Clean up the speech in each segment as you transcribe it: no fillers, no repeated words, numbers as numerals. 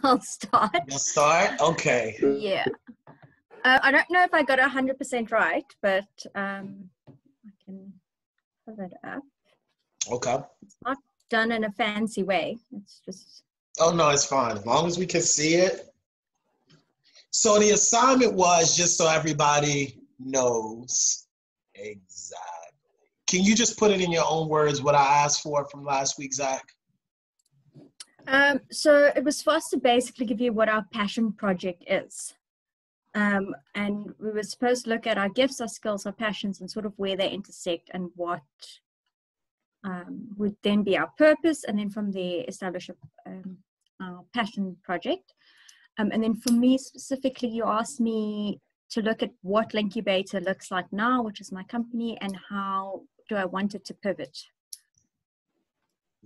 I'll start. You'll start? Okay. Yeah. I don't know if I got 100% right, but I can pull it up. Okay. It's not done in a fancy way. It's just... Oh, no, it's fine. As long as we can see it. So the assignment was, just so everybody knows exactly. Can you just put it in your own words what I asked for from last week, Zach? So it was for us to basically give you what our passion project is. And we were supposed to look at our gifts, our skills, our passions, and sort of where they intersect and what would then be our purpose. And then from there, establish our passion project. And then for me specifically, you asked me to look at what Linkubator looks like now, which is my company, and how do I want it to pivot.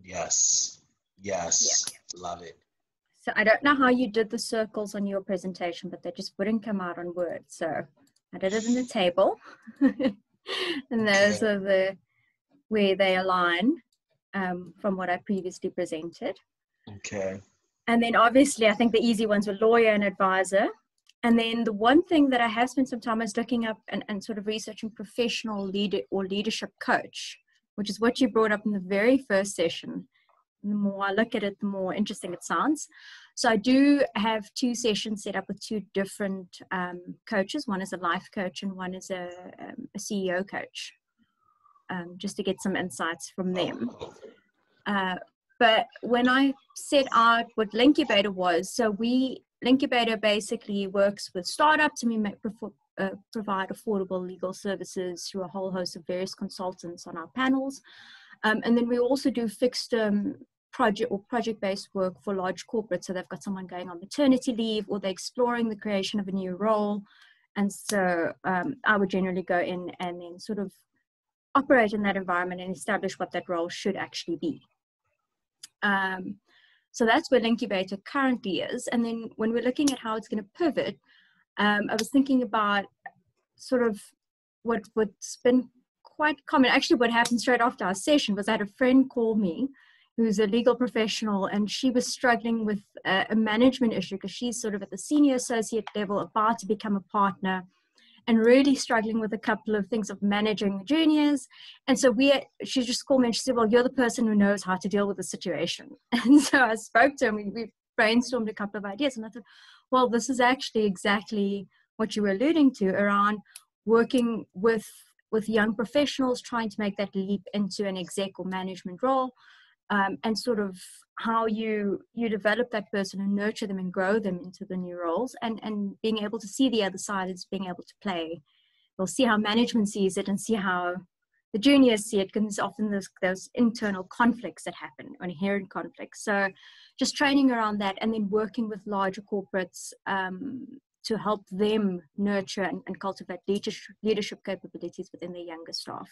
Yes. Yes. Yeah. Love it. So I don't know how you did the circles on your presentation, but they just wouldn't come out on Word. So I did it in the table. And those are where they align from what I previously presented. Okay. And then obviously I think the easy ones were lawyer and advisor. And then the one thing that I have spent some time is looking up and sort of researching professional leader or leadership coach, which is what you brought up in the very first session. The more I look at it, the more interesting it sounds. So I do have 2 sessions set up with 2 different coaches. One is a life coach and one is a CEO coach, just to get some insights from them. But when I set out what Linkubator was, so Linkubator basically works with startups, and we provide affordable legal services through a whole host of various consultants on our panels. And then we also do fixed project-based work for large corporates. So they've got someone going on maternity leave, or they're exploring the creation of a new role. And so I would generally go in and then sort of operate in that environment and establish what that role should actually be. So that's where Linkubator currently is. And then when we're looking at how it's going to pivot, I was thinking about sort of what's been quite common. Actually, what happened straight after our session was I had a friend call me who's a legal professional, and she was struggling with a management issue because she's sort of at the senior associate level, about to become a partner, and really struggling with a couple of things of managing the juniors. And so she just called me and she said, well, you're the person who knows how to deal with the situation. And so I spoke to her and we brainstormed a couple of ideas. And I thought, well, this is actually exactly what you were alluding to around working with young professionals, trying to make that leap into an exec or management role, and sort of how you develop that person and nurture them and grow them into the new roles, and being able to see the other side is being able to play. We'll see how management sees it and see how the juniors see it, because there's often those internal conflicts that happen, or inherent conflicts. So just training around that, and then working with larger corporates to help them nurture and cultivate leadership capabilities within their younger staff.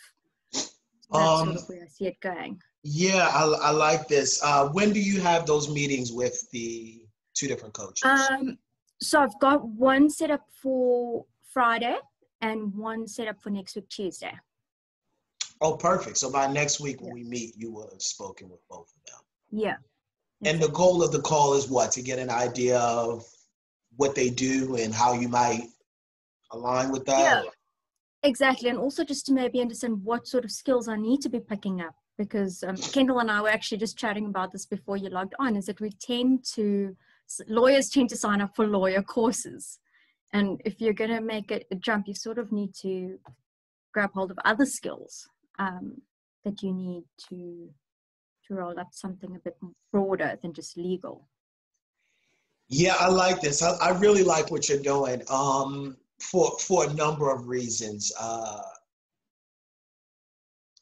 That's sort of where I see it going. Yeah, I like this. When do you have those meetings with the 2 different coaches? So I've got one set up for Friday and one set up for next week, Tuesday. Oh, perfect. So by next week when we meet, you will have spoken with both of them. Yeah. And the goal of the call is what? To get an idea of what they do and how you might align with that? Yeah, exactly. And also just to maybe understand what sort of skills I need to be picking up. Because Kendall and I were actually just chatting about this before you logged on, is that lawyers tend to sign up for lawyer courses. And if you're going to make a jump, you sort of need to grab hold of other skills that you need to roll up something a bit broader than just legal. Yeah, I like this. I really like what you're doing for a number of reasons.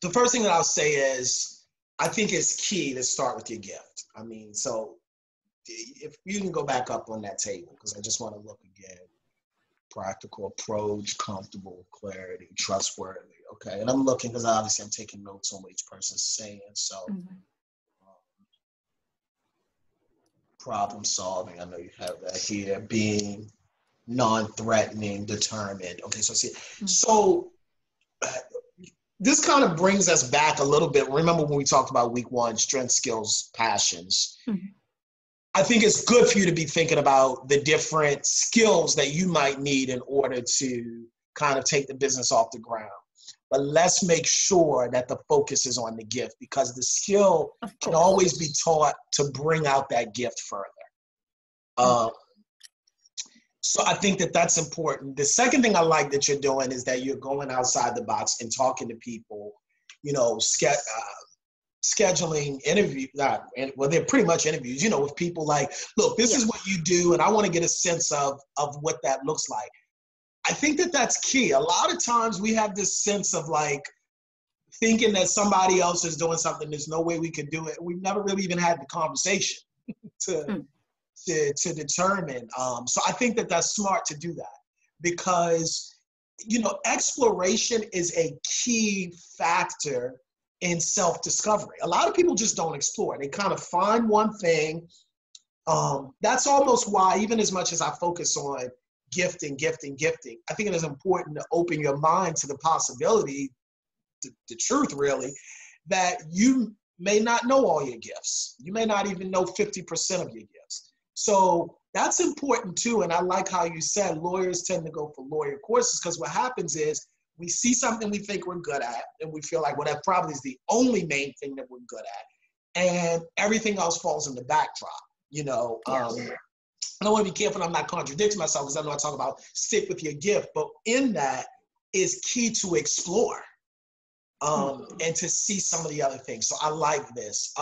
The first thing that I'll say is, I think it's key to start with your gift. I mean, so if you can go back up on that table, because I just want to look again. Practical approach, comfortable, clarity, trustworthy. Okay, and I'm looking because obviously I'm taking notes on what each person's saying. So problem solving, I know you have that here. Being non-threatening, determined. Okay, so see, so this kind of brings us back a little bit. Remember when we talked about week 1, strengths, skills, passions. I think it's good for you to be thinking about the different skills that you might need in order to kind of take the business off the ground. But let's make sure that the focus is on the gift, because the skill can always be taught to bring out that gift further. So I think that that's important. The second thing I like that you're doing is that you're going outside the box and talking to people, you know, scheduling interviews, well, they're pretty much interviews, you know, with people like, look, this is what you do, and I want to get a sense of what that looks like. I think that that's key. A lot of times we have this sense of like thinking that somebody else is doing something, there's no way we could do it. We've never really even had the conversation to determine. So I think that that's smart to do that, because, you know, exploration is a key factor in self-discovery. A lot of people just don't explore. They kind of find one thing. That's almost why, even as much as I focus on gifting, I think it is important to open your mind to the possibility, the truth really, that you may not know all your gifts. You may not even know 50% of your gifts. So that's important too. And I like how you said lawyers tend to go for lawyer courses, because what happens is we see something we think we're good at, and we feel like, well, that probably is the only main thing that we're good at, and everything else falls in the backdrop, you know. I want to be careful I'm not contradicting myself, because I know I talk about stick with your gift, but in that is key to explore and to see some of the other things. So I like this.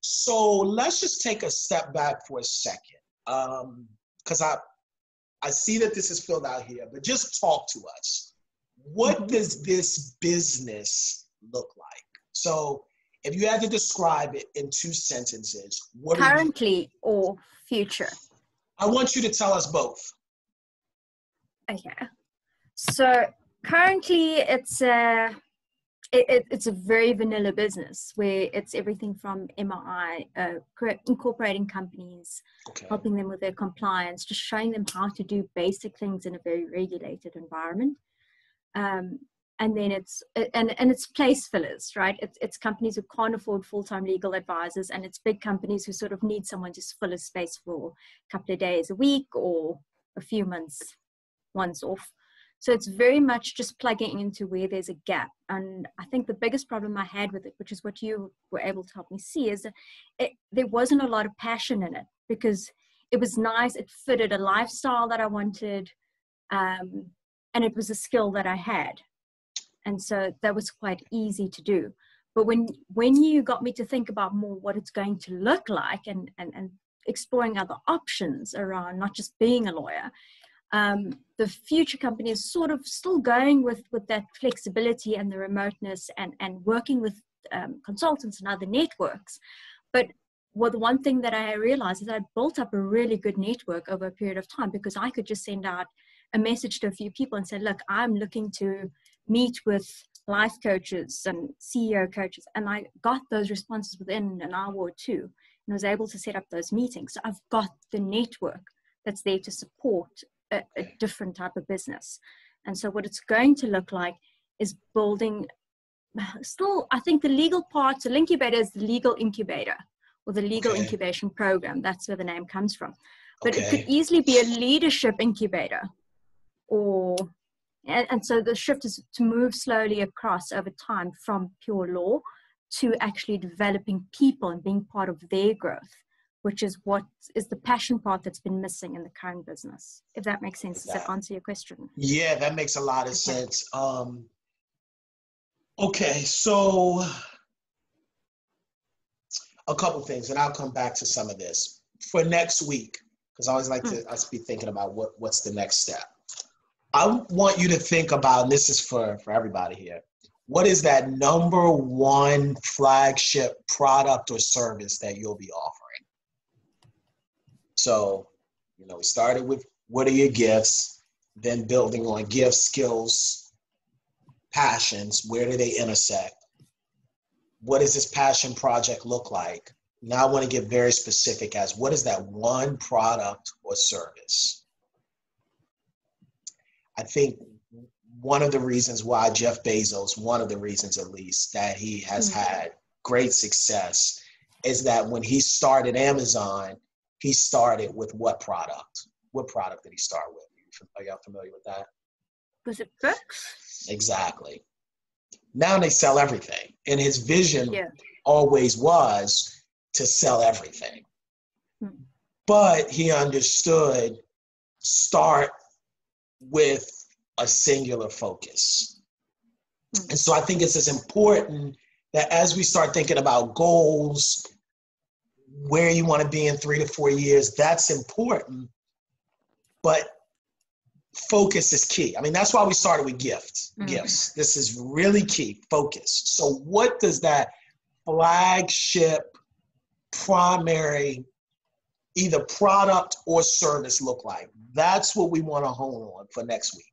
So let's just take a step back for a second, because I see that this is filled out here, but just talk to us. What does this business look like? So if you had to describe it in 2 sentences, what currently or future? I want you to tell us both. Okay. So currently it's a very vanilla business where it's everything from MRI, incorporating companies, helping them with their compliance, just showing them how to do basic things in a very regulated environment. And then it's place fillers, right? It's companies who can't afford full-time legal advisors, and it's big companies who sort of need someone to fill a space for a couple of days a week or a few months once off. So it's very much just plugging into where there's a gap. And I think the biggest problem I had with it, which is what you were able to help me see, is that there wasn't a lot of passion in it, because it was nice, it fitted a lifestyle that I wanted, and it was a skill that I had. And so that was quite easy to do. But when you got me to think about more what it's going to look like, and exploring other options around not just being a lawyer, the future company is sort of still going with that flexibility and the remoteness and working with consultants and other networks. But the one thing that I realized is I built up a really good network over a period of time, because I could just send out a message to a few people and say, look, I'm looking to meet with life coaches and CEO coaches. And I got those responses within an hour or two, and was able to set up those meetings. So I've got the network that's there to support a different type of business. And so what it's going to look like is building, still, I think the legal part, so Lincubator is the legal incubator, or the legal incubation program. That's where the name comes from. But it could easily be a leadership incubator, and so the shift is to move slowly across over time from pure law to actually developing people and being part of their growth, which is what is the passion part that's been missing in the current business. If that makes sense, does that answer your question? Yeah, that makes a lot of sense. Okay, so a couple things, and I'll come back to some of this for next week, because I always like to be thinking about what's the next step. I want you to think about, and this is for everybody here, what is that number one flagship product or service that you'll be offering? So, you know, we started with what are your gifts, then building on gifts, skills, passions, where do they intersect? What does this passion project look like? Now I want to get very specific as what is that one product or service? I think one of the reasons why Jeff Bezos, one of the reasons at least, that he has had great success is that when he started Amazon, he started with what product? What product did he start with? Are y'all familiar with that? Was it books? Exactly. Now they sell everything. And his vision Yeah. always was to sell everything. But he understood, start with a singular focus. And so I think it's as important that as we start thinking about goals, where you want to be in 3 to 4 years, that's important. But focus is key. I mean, that's why we started with gifts. This is really key, focus. So what does that flagship, primary, either product or service look like? That's what we want to hone on for next week.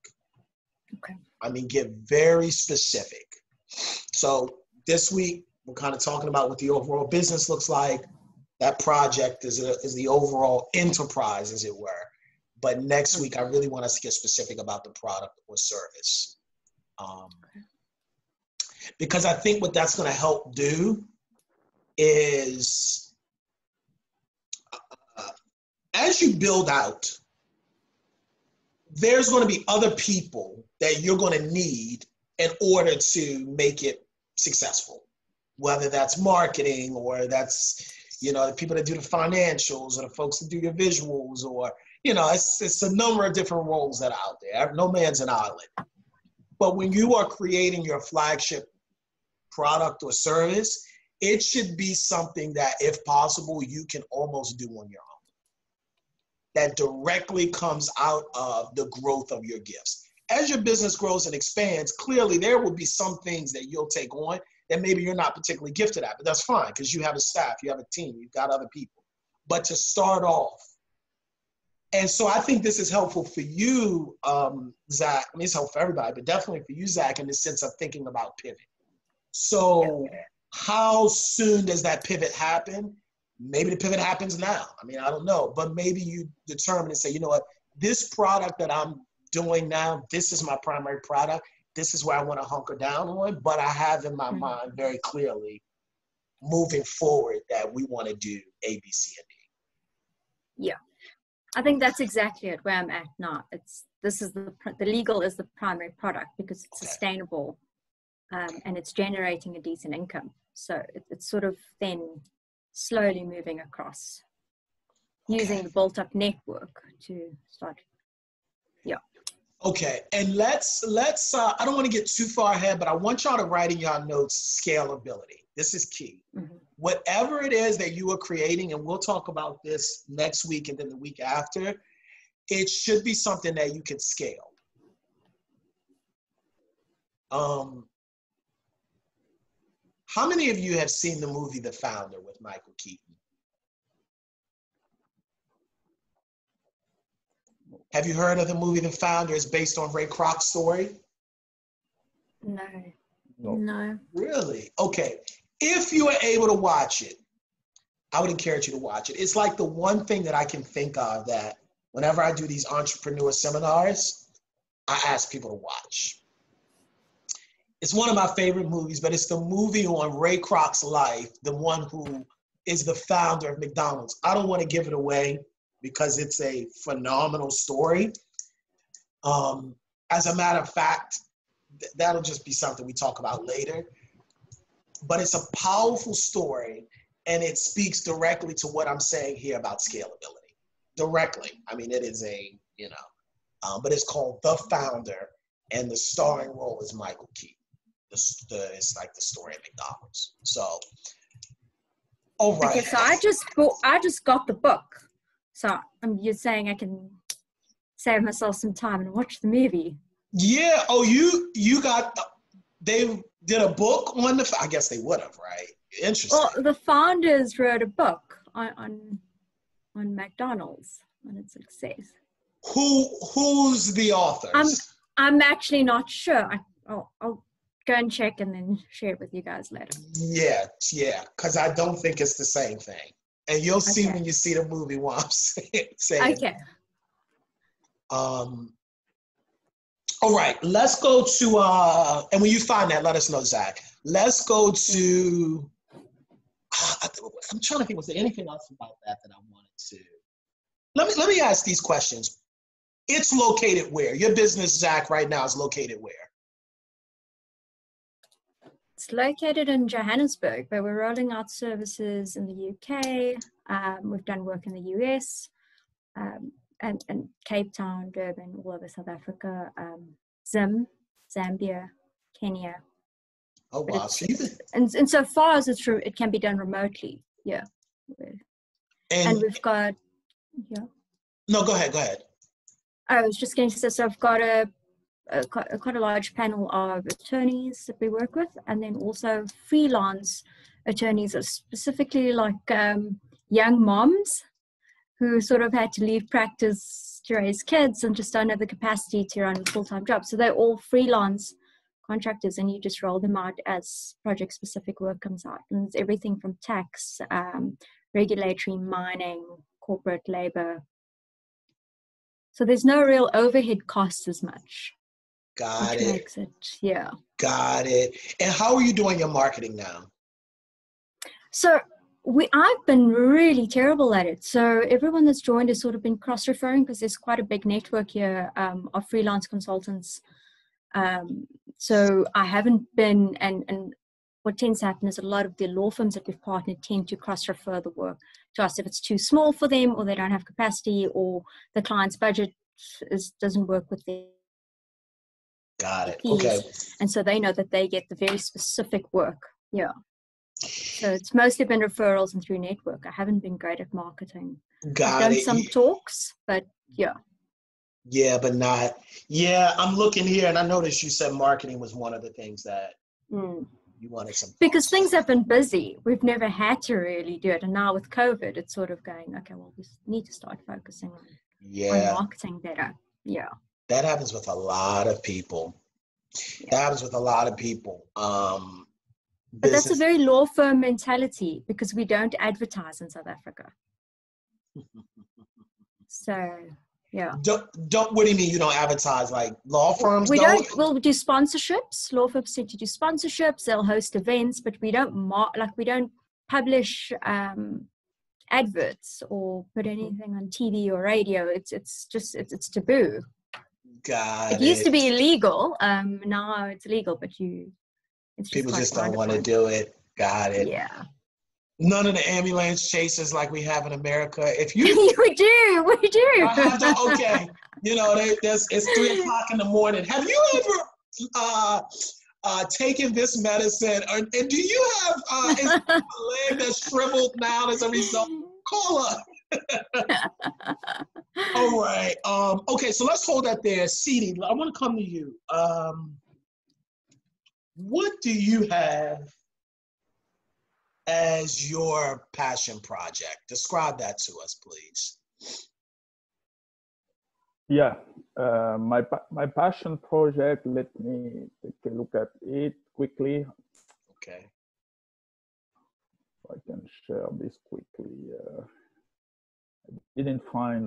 Okay. I mean, get very specific. So this week, we're kind of talking about what the overall business looks like. That project is the overall enterprise, as it were. But next week, I really want us to get specific about the product or service. Because I think what that's going to help do is, as you build out, there's going to be other people that you're going to need in order to make it successful. Whether that's marketing, or that's, the people that do the financials, or the folks that do your visuals, or, it's a number of different roles that are out there. No man's an island. But when you are creating your flagship product or service, it should be something that, if possible, you can almost do on your own. That directly comes out of the growth of your gifts. As your business grows and expands, clearly there will be some things that you'll take on that maybe you're not particularly gifted at, but that's fine because you have a staff, you have a team, you've got other people. But to start off, and so I think this is helpful for you, Zach. I mean, it's helpful for everybody, but definitely for you, Zach, in the sense of thinking about pivot. So how soon does that pivot happen? Maybe the pivot happens now. I mean, I don't know, but maybe you determine and say, you know what, this product that I'm doing now, this is my primary product. This is where I want to hunker down on, but I have in my mind very clearly moving forward that we want to do A, B, C, and D. Yeah, I think that's exactly it where I'm at now. The legal is the primary product because it's sustainable and it's generating a decent income. So it's sort of then slowly moving across using the built-up network to start. Yeah. Okay, and let's I don't want to get too far ahead, but I want y'all to write in y'all notes scalability. This is key. Whatever it is that you are creating, and we'll talk about this next week and then the week after, it should be something that you can scale. How many of you have seen the movie The Founder with Michael Keaton? Have you heard of the movie The Founder? It's based on Ray Kroc's story? No. Really? Okay. If you are able to watch it, I would encourage you to watch it. It's like the one thing that I can think of that whenever I do these entrepreneur seminars, I ask people to watch. It's one of my favorite movies, but it's the movie on Ray Kroc's life, the one who is the founder of McDonald's. I don't want to give it away because it's a phenomenal story. As a matter of fact, that'll just be something we talk about later. But it's a powerful story, and it speaks directly to what I'm saying here about scalability. Directly. I mean, it is but it's called The Founder, and the starring role is Michael Keaton. It's like the story of McDonald's. So, all right. Okay, so I just got the book. So you're saying I can save myself some time and watch the movie? Yeah. Oh, you got. They did a book on I guess they would have, right? Interesting. Well, the founders wrote a book on McDonald's and its success. Who's the authors? I'm actually not sure. I'll go and check and then share it with you guys later. Yeah, because I don't think it's the same thing. And you'll see when you see the movie what I'm saying. Okay. All right, let's go to, and when you find that, let us know, Zach. Let's go to, I'm trying to think, was there anything else about that I wanted to? let me ask these questions. It's located where? Your business, Zach, right now is located where? It's located in Johannesburg, but we're rolling out services in the UK. We've done work in the US, and Cape Town, Durban, all over South Africa, Zambia, Kenya. Oh, wow. And so far as it can be done remotely. Yeah. And we've got, yeah. No, go ahead. I was just going to say, so I've got quite a large panel of attorneys that we work with, and then also freelance attorneys, specifically like young moms who sort of had to leave practice to raise kids and just don't have the capacity to run a full-time job. So they're all freelance contractors, and you just roll them out as project-specific work comes out. And it's everything from tax, regulatory, mining, corporate labor. So there's no real overhead cost as much. Got which it. Makes it, yeah. Got it. And how are you doing your marketing now? So I've been really terrible at it. So everyone that's joined has sort of been cross-referring because there's quite a big network here of freelance consultants. So I haven't been, and what tends to happen is a lot of the law firms that we've partnered tend to cross-refer the work to us if it's too small for them, or they don't have capacity, or the client's budget doesn't work with their Got it. fees. Okay. And so they know that they get the very specific work. Yeah. So it's mostly been referrals and through network. I haven't been great at marketing. I've done some talks, but yeah. Yeah, but not. Yeah, I'm looking here and I noticed you said marketing was one of the things that you wanted some. Because things have been busy. We've never had to really do it. And now with COVID, it's sort of going, okay, well, we need to start focusing on marketing better. Yeah. That happens with a lot of people. Yeah. That happens with a lot of people. But that's a very law firm mentality because we don't advertise in South Africa. So, yeah. What do you mean you don't advertise? Like law firms we don't. We'll do sponsorships. Law firms tend to do sponsorships. They'll host events, but we don't we don't publish adverts or put anything on TV or radio. It's taboo. Got it. It used to be illegal. Now it's legal, but people just don't want to do it. Got it. Yeah. None of the ambulance chases like we have in America. If you we do. I have to, okay. You know, it's 3:00 in the morning. Have you ever taken this medicine? And do you have is a leg that's shriveled now as a result? Call up. All right. Okay, so let's hold that there. Ceedie, I want to come to you. What do you have as your passion project? Describe that to us, please. Yeah, my passion project, let me take a look at it quickly. Okay. I can share this quickly. I didn't find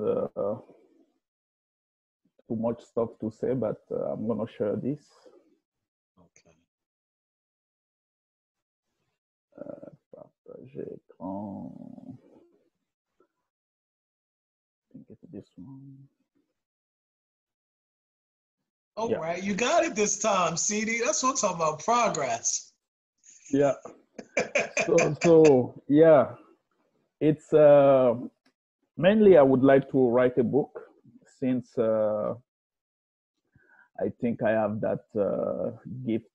too much stuff to say, but I'm going to share this. Okay. Partager écran. I think it's this one. All right, you got it this time, Ceedie. That's what I'm talking about, progress. Yeah. so yeah, it's mainly I would like to write a book since I think I have that gift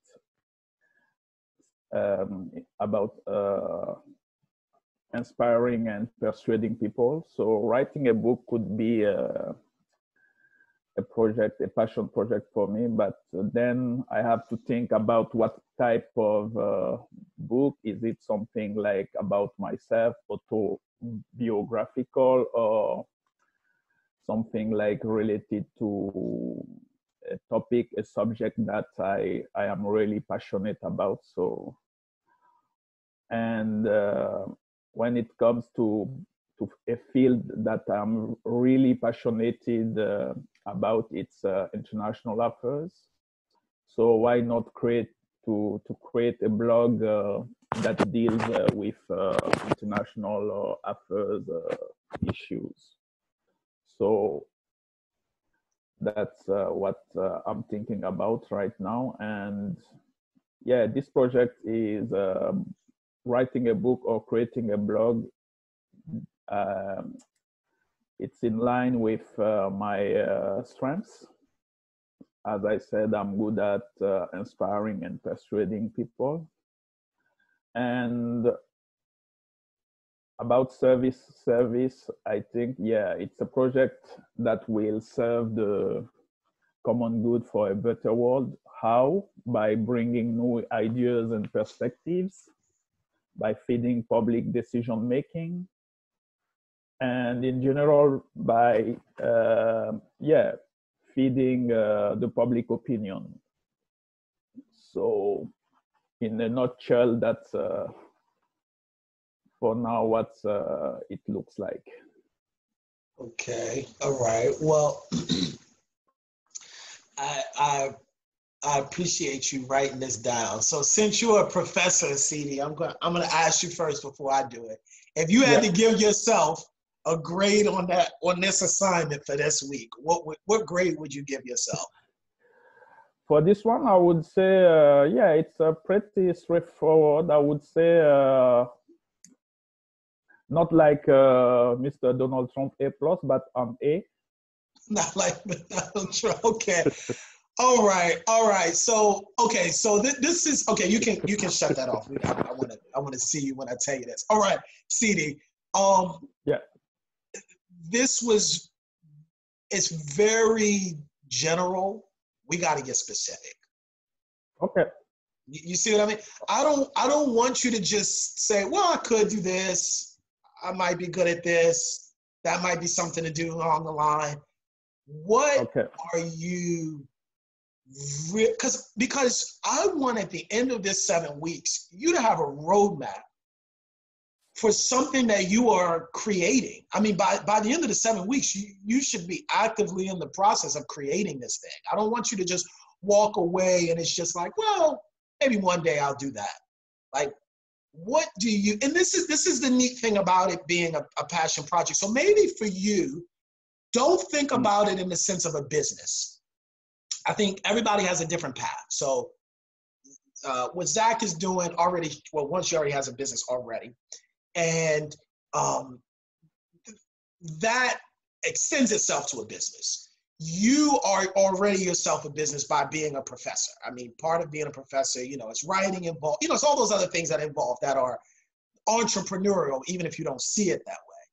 about inspiring and persuading people. So writing a book could be a passion project for me, but then I have to think about what type of book. Is it something like about myself, autobiographical, or something like related to a topic, a subject that I am really passionate about. So, and when it comes to a field that I'm really passionate about, it's international affairs. So why not create a blog that deals with international affairs issues? So that's what I'm thinking about right now. And yeah, this project is writing a book or creating a blog. It's in line with my strengths. As I said, I'm good at inspiring and persuading people. And about service, I think, yeah, it's a project that will serve the common good for a better world. How? By bringing new ideas and perspectives, by feeding public decision making, and in general by feeding the public opinion. So in a nutshell, that's for now what it looks like. Okay, all right. Well, I appreciate you writing this down. So since you're a professor, CD, I'm gonna ask you first before I do it. If you had to give yourself a grade on this assignment for this week, what grade would you give yourself? For this one, I would say, it's pretty straightforward. I would say not like Mr. Donald Trump A+, but an A. Not like Donald Trump. Okay. All right. So, okay. So this is okay. You can shut that off. I want to see you when I tell you this. All right, CD. It's very general. We got to get specific. Okay. You see what I mean? I don't want you to just say, well, I could do this. I might be good at this. That might be something to do along the line. What are you? Because I want at the end of this 7 weeks, you to have a roadmap for something that you are creating. I mean, by the end of the 7 weeks, you should be actively in the process of creating this thing. I don't want you to just walk away and it's just like, well, maybe one day I'll do that. Like, what do you, and this is the neat thing about it being a passion project. So maybe for you, don't think about it in the sense of a business. I think everybody has a different path. So what Zach is doing already, well, one, she already has a business already. And that extends itself to a business. You are already yourself a business by being a professor. I mean, part of being a professor, it's writing involved, it's all those other things that involve that are entrepreneurial, even if you don't see it that way.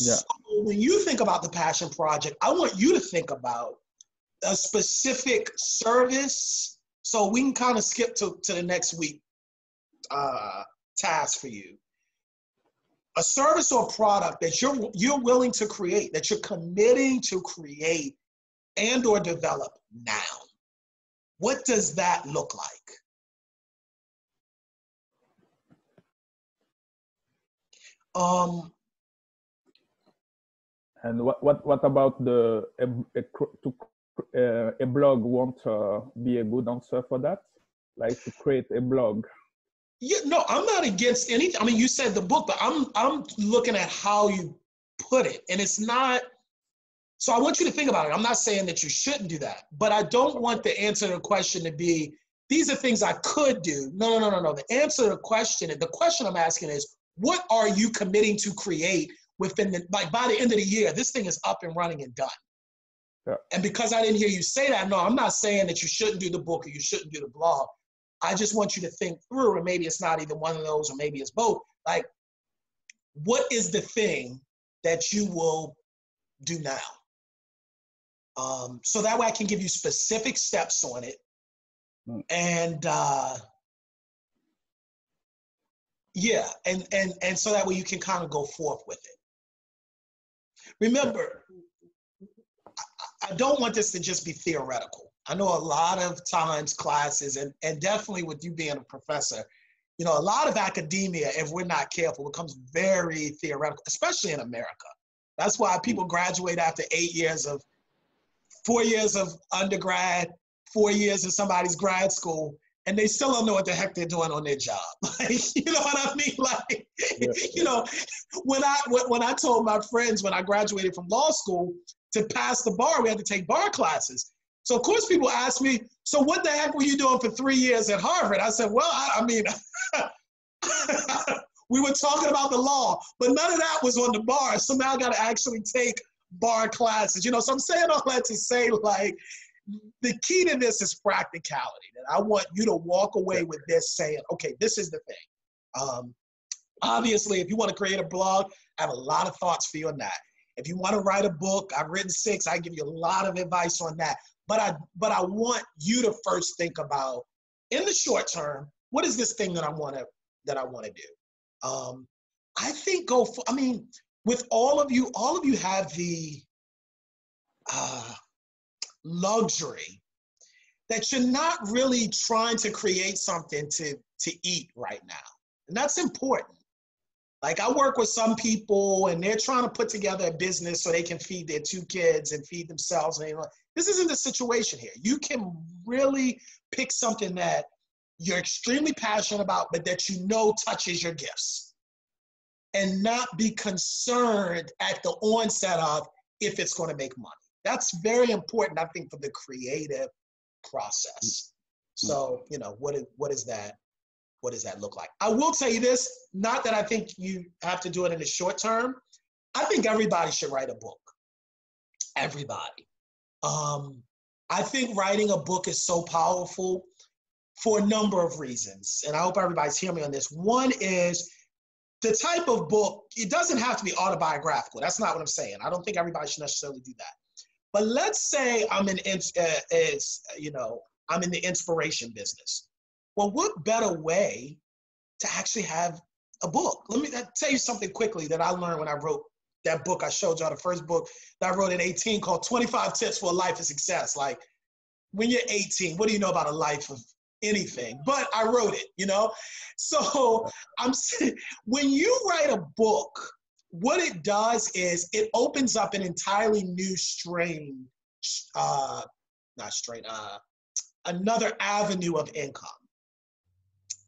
Yeah. So when you think about the passion project, I want you to think about a specific service. So we can kind of skip to the next week task for you. A service or product that you're willing to create, that you're committing to create and or develop now. What does that look like? And what about a blog won't be a good answer for that? Like to create a blog? Yeah, no, I'm not against anything. I mean, you said the book, but I'm looking at how you put it. And it's not, so I want you to think about it. I'm not saying that you shouldn't do that, but I don't want the answer to the question to be, these are things I could do. No. The answer to the question I'm asking is, what are you committing to create within by the end of the year? This thing is up and running and done. Yeah. And because I didn't hear you say that, no, I'm not saying that you shouldn't do the book or you shouldn't do the blog. I just want you to think through, and maybe it's not either one of those or maybe it's both. Like, what is the thing that you will do now? So that way I can give you specific steps on it. And and so that way you can kind of go forth with it. Remember, I don't want this to just be theoretical. I know a lot of times classes, and definitely with you being a professor, a lot of academia, if we're not careful, becomes very theoretical, especially in America. That's why people graduate after 4 years of undergrad, 4 years of somebody's grad school, and they still don't know what the heck they're doing on their job. Like, you know what I mean? Like, Yeah. you know, when I told my friends when I graduated from law school to pass the bar, we had to take bar classes. So of course people ask me, so what the heck were you doing for 3 years at Harvard? I said, well, I mean, we were talking about the law, but none of that was on the bar. So now I got to actually take bar classes, you know? So I'm saying all that to say, like, the key to this is practicality. And I want you to walk away with this saying, okay, this is the thing. Obviously, if you want to create a blog, I have a lot of thoughts for you on that. If you want to write a book, I've written 6, I give you a lot of advice on that. But I want you to first think about, in the short term, what is this thing that I want to do? I think with all of you have the luxury that you're not really trying to create something to eat right now. And that's important. Like, I work with some people and they're trying to put together a business so they can feed their 2 kids and feed themselves. And this isn't the situation here. You can really pick something that you're extremely passionate about, but that you know touches your gifts, and not be concerned at the onset of if it's going to make money. That's very important, I think, for the creative process. So, you know, what does that look like? I will tell you this, not that I think you have to do it in the short term. I think everybody should write a book. Everybody. I think writing a book is so powerful for a number of reasons. And I hope everybody's hearing me on this. One is the type of book, it doesn't have to be autobiographical. That's not what I'm saying. I don't think everybody should necessarily do that. But let's say I'm in the inspiration business. Well, what better way to actually have a book? Let me tell you something quickly that I learned when I wrote that book I showed y'all, the first book that I wrote at 18 called 25 Tips for a Life of Success. Like, when you're 18, what do you know about a life of anything? But I wrote it, you know? So I'm saying, when you write a book, what it does is it opens up an entirely new another avenue of income.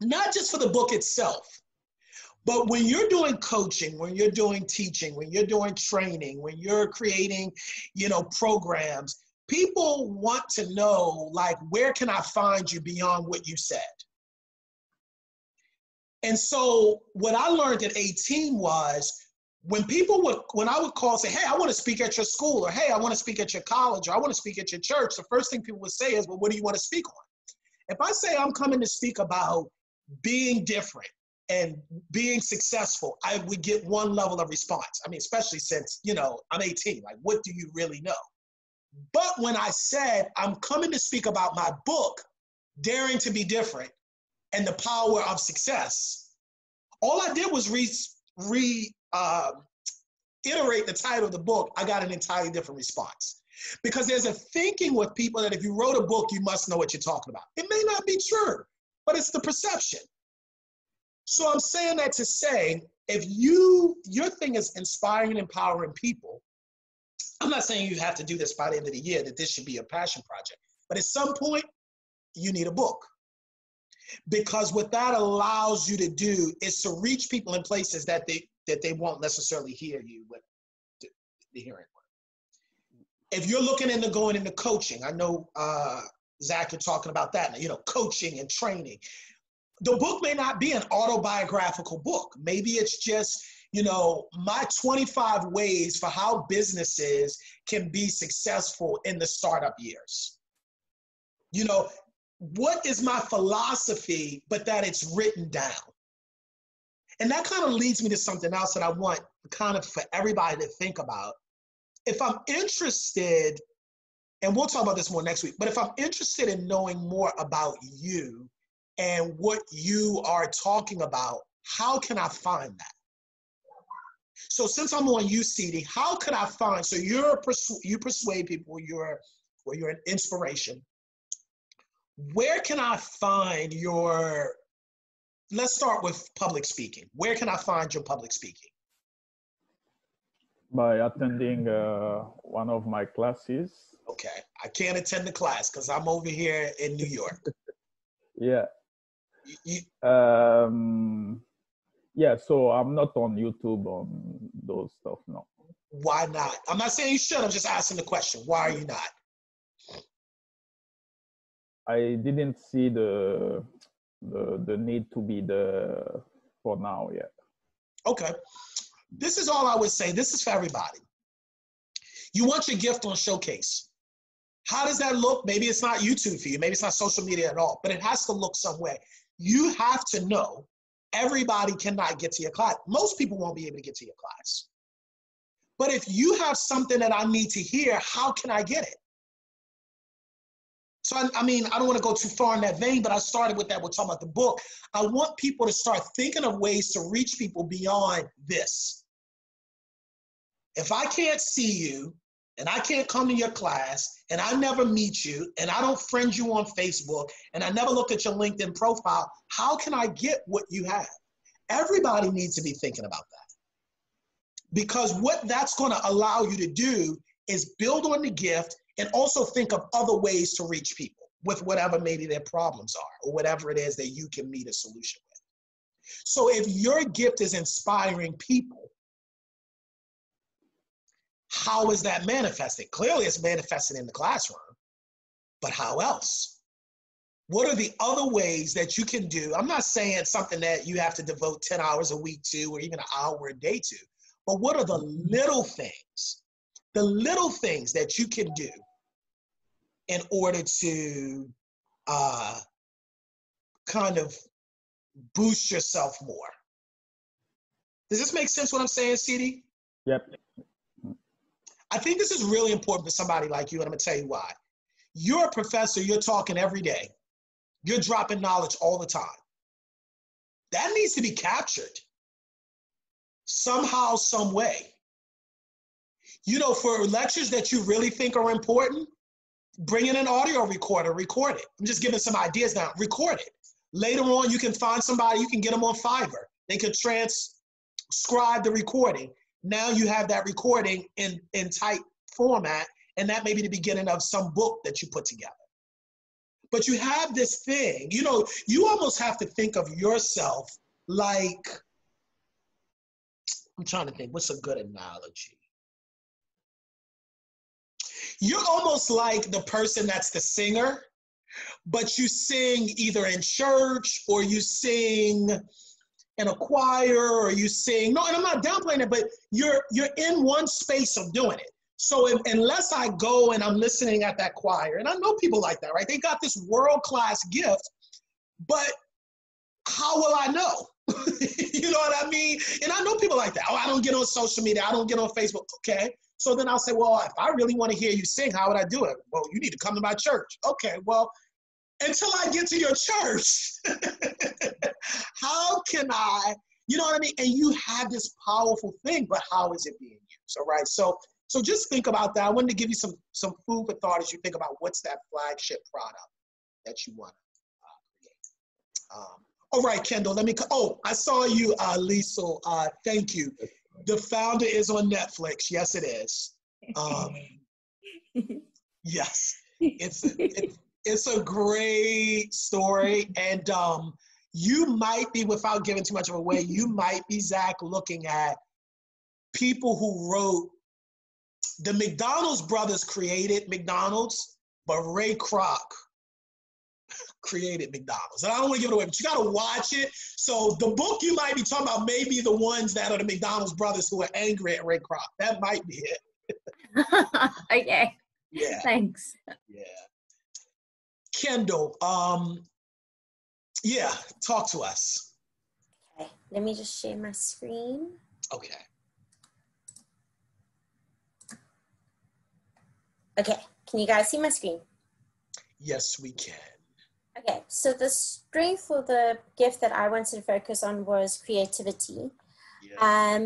Not just for the book itself, but when you're doing coaching, when you're doing teaching, when you're doing training, when you're creating, you know, programs, people want to know, like, where can I find you beyond what you said? And so what I learned at 18 was, when I would call and say, hey, I want to speak at your school, or hey, I want to speak at your college, or I want to speak at your church, the first thing people would say is, well, what do you want to speak on? If I say I'm coming to speak about being different and being successful, I would get one level of response. I mean, especially since, you know, I'm 18, like, what do you really know? But when I said, I'm coming to speak about my book, Daring to Be Different and the Power of Success, all I did was iterate the title of the book. I got an entirely different response. Because there's a thinking with people that if you wrote a book, you must know what you're talking about. It may not be true, but it's the perception. So I'm saying that to say, if your thing is inspiring and empowering people, I'm not saying you have to do this by the end of the year, that this should be a passion project. But at some point, you need a book. Because what that allows you to do is to reach people in places that they won't necessarily hear you with the hearing. If you're looking into going into coaching, I know, Zach, you're talking about that, you know, coaching and training. The book may not be an autobiographical book. Maybe it's just, you know, my 25 ways for how businesses can be successful in the startup years. You know, what is my philosophy, but that it's written down? And that kind of leads me to something else that I want kind of for everybody to think about. If I'm interested, and we'll talk about this more next week, but if I'm interested in knowing more about you and what you are talking about, how can I find that? So since I'm on UCD, how could I find, so you persuade people, you're an inspiration. Where can I find let's start with public speaking. Where can I find your public speaking? By attending one of my classes. Okay, I can't attend the class because I'm over here in New York. Yeah. You, Yeah, so I'm not on YouTube on those stuff, no. why not? I'm not saying you should. I'm just asking the question. Why are you not? I didn't see the need to be there for now yet. Okay. This is all I would say. This is for everybody. You want your gift on showcase. How does that look? Maybe it's not YouTube for you. Maybe it's not social media at all, but it has to look some way. You have to know everybody cannot get to your class. Most people won't be able to get to your class. But if you have something that I need to hear, how can I get it? So, I mean, I don't want to go too far in that vein, but I started with that. We're talking about the book. I want people to start thinking of ways to reach people beyond this. If I can't see you, and I can't come to your class, and I never meet you, and I don't friend you on Facebook, and I never look at your LinkedIn profile, how can I get what you have? Everybody needs to be thinking about that. Because what that's going to allow you to do is build on the gift and also think of other ways to reach people with whatever maybe their problems are or whatever it is that you can meet a solution with. So if your gift is inspiring people, how is that manifested? Clearly it's manifested in the classroom, but how else? What are the other ways that you can do? I'm not saying something that you have to devote 10 hours a week to or even an hour a day to, but what are the little things that you can do in order to kind of boost yourself more? Does this make sense what I'm saying, CD? Yep. I think this is really important for somebody like you, and I'm gonna tell you why. You're a professor, you're talking every day. You're dropping knowledge all the time. That needs to be captured somehow, some way. You know, for lectures that you really think are important, bring in an audio recorder, record it. I'm just giving some ideas now, record it. Later on, you can find somebody, you can get them on Fiverr. They could transcribe the recording. Now you have that recording in type format, and that may be the beginning of some book that you put together. But you have this thing, you know, you almost have to think of yourself like, I'm trying to think, what's a good analogy? You're almost like the person that's the singer, but you sing either in church or you sing in a choir or you sing, no, and I'm not downplaying it, but you're in one space of doing it. So unless I go and I'm listening at that choir, and I know people like that, right? They got this world-class gift, but how will I know? You know what I mean? And I know people like that. Oh, I don't get on social media. I don't get on Facebook. Okay. So then I'll say, well, if I really want to hear you sing, how would I do it? Well, you need to come to my church. Okay, well, until I get to your church, how can I, you know what I mean? And you have this powerful thing, but how is it being used? All right. So just think about that. I wanted to give you some food for thought as you think about what's that flagship product that you want to create. All right, Kendall, I saw you, Lisa. Thank you. The Founder is on Netflix. Yes, it is. Yes, it's a great story. And you might be, without giving too much of away, you might be, Zach, looking at people who wrote, the McDonald's brothers created McDonald's, but Ray Kroc created McDonald's. And I don't want to give it away, but you got to watch it. So the book you might be talking about may be the ones that are the McDonald's brothers who are angry at Ray Kroc. That might be it. Okay. Yeah. Thanks. Yeah. Kendall, yeah, talk to us. Okay, let me just share my screen. Okay. Okay, can you guys see my screen? Yes, we can. Okay, so the strength for the gift that I wanted to focus on was creativity. Yeah.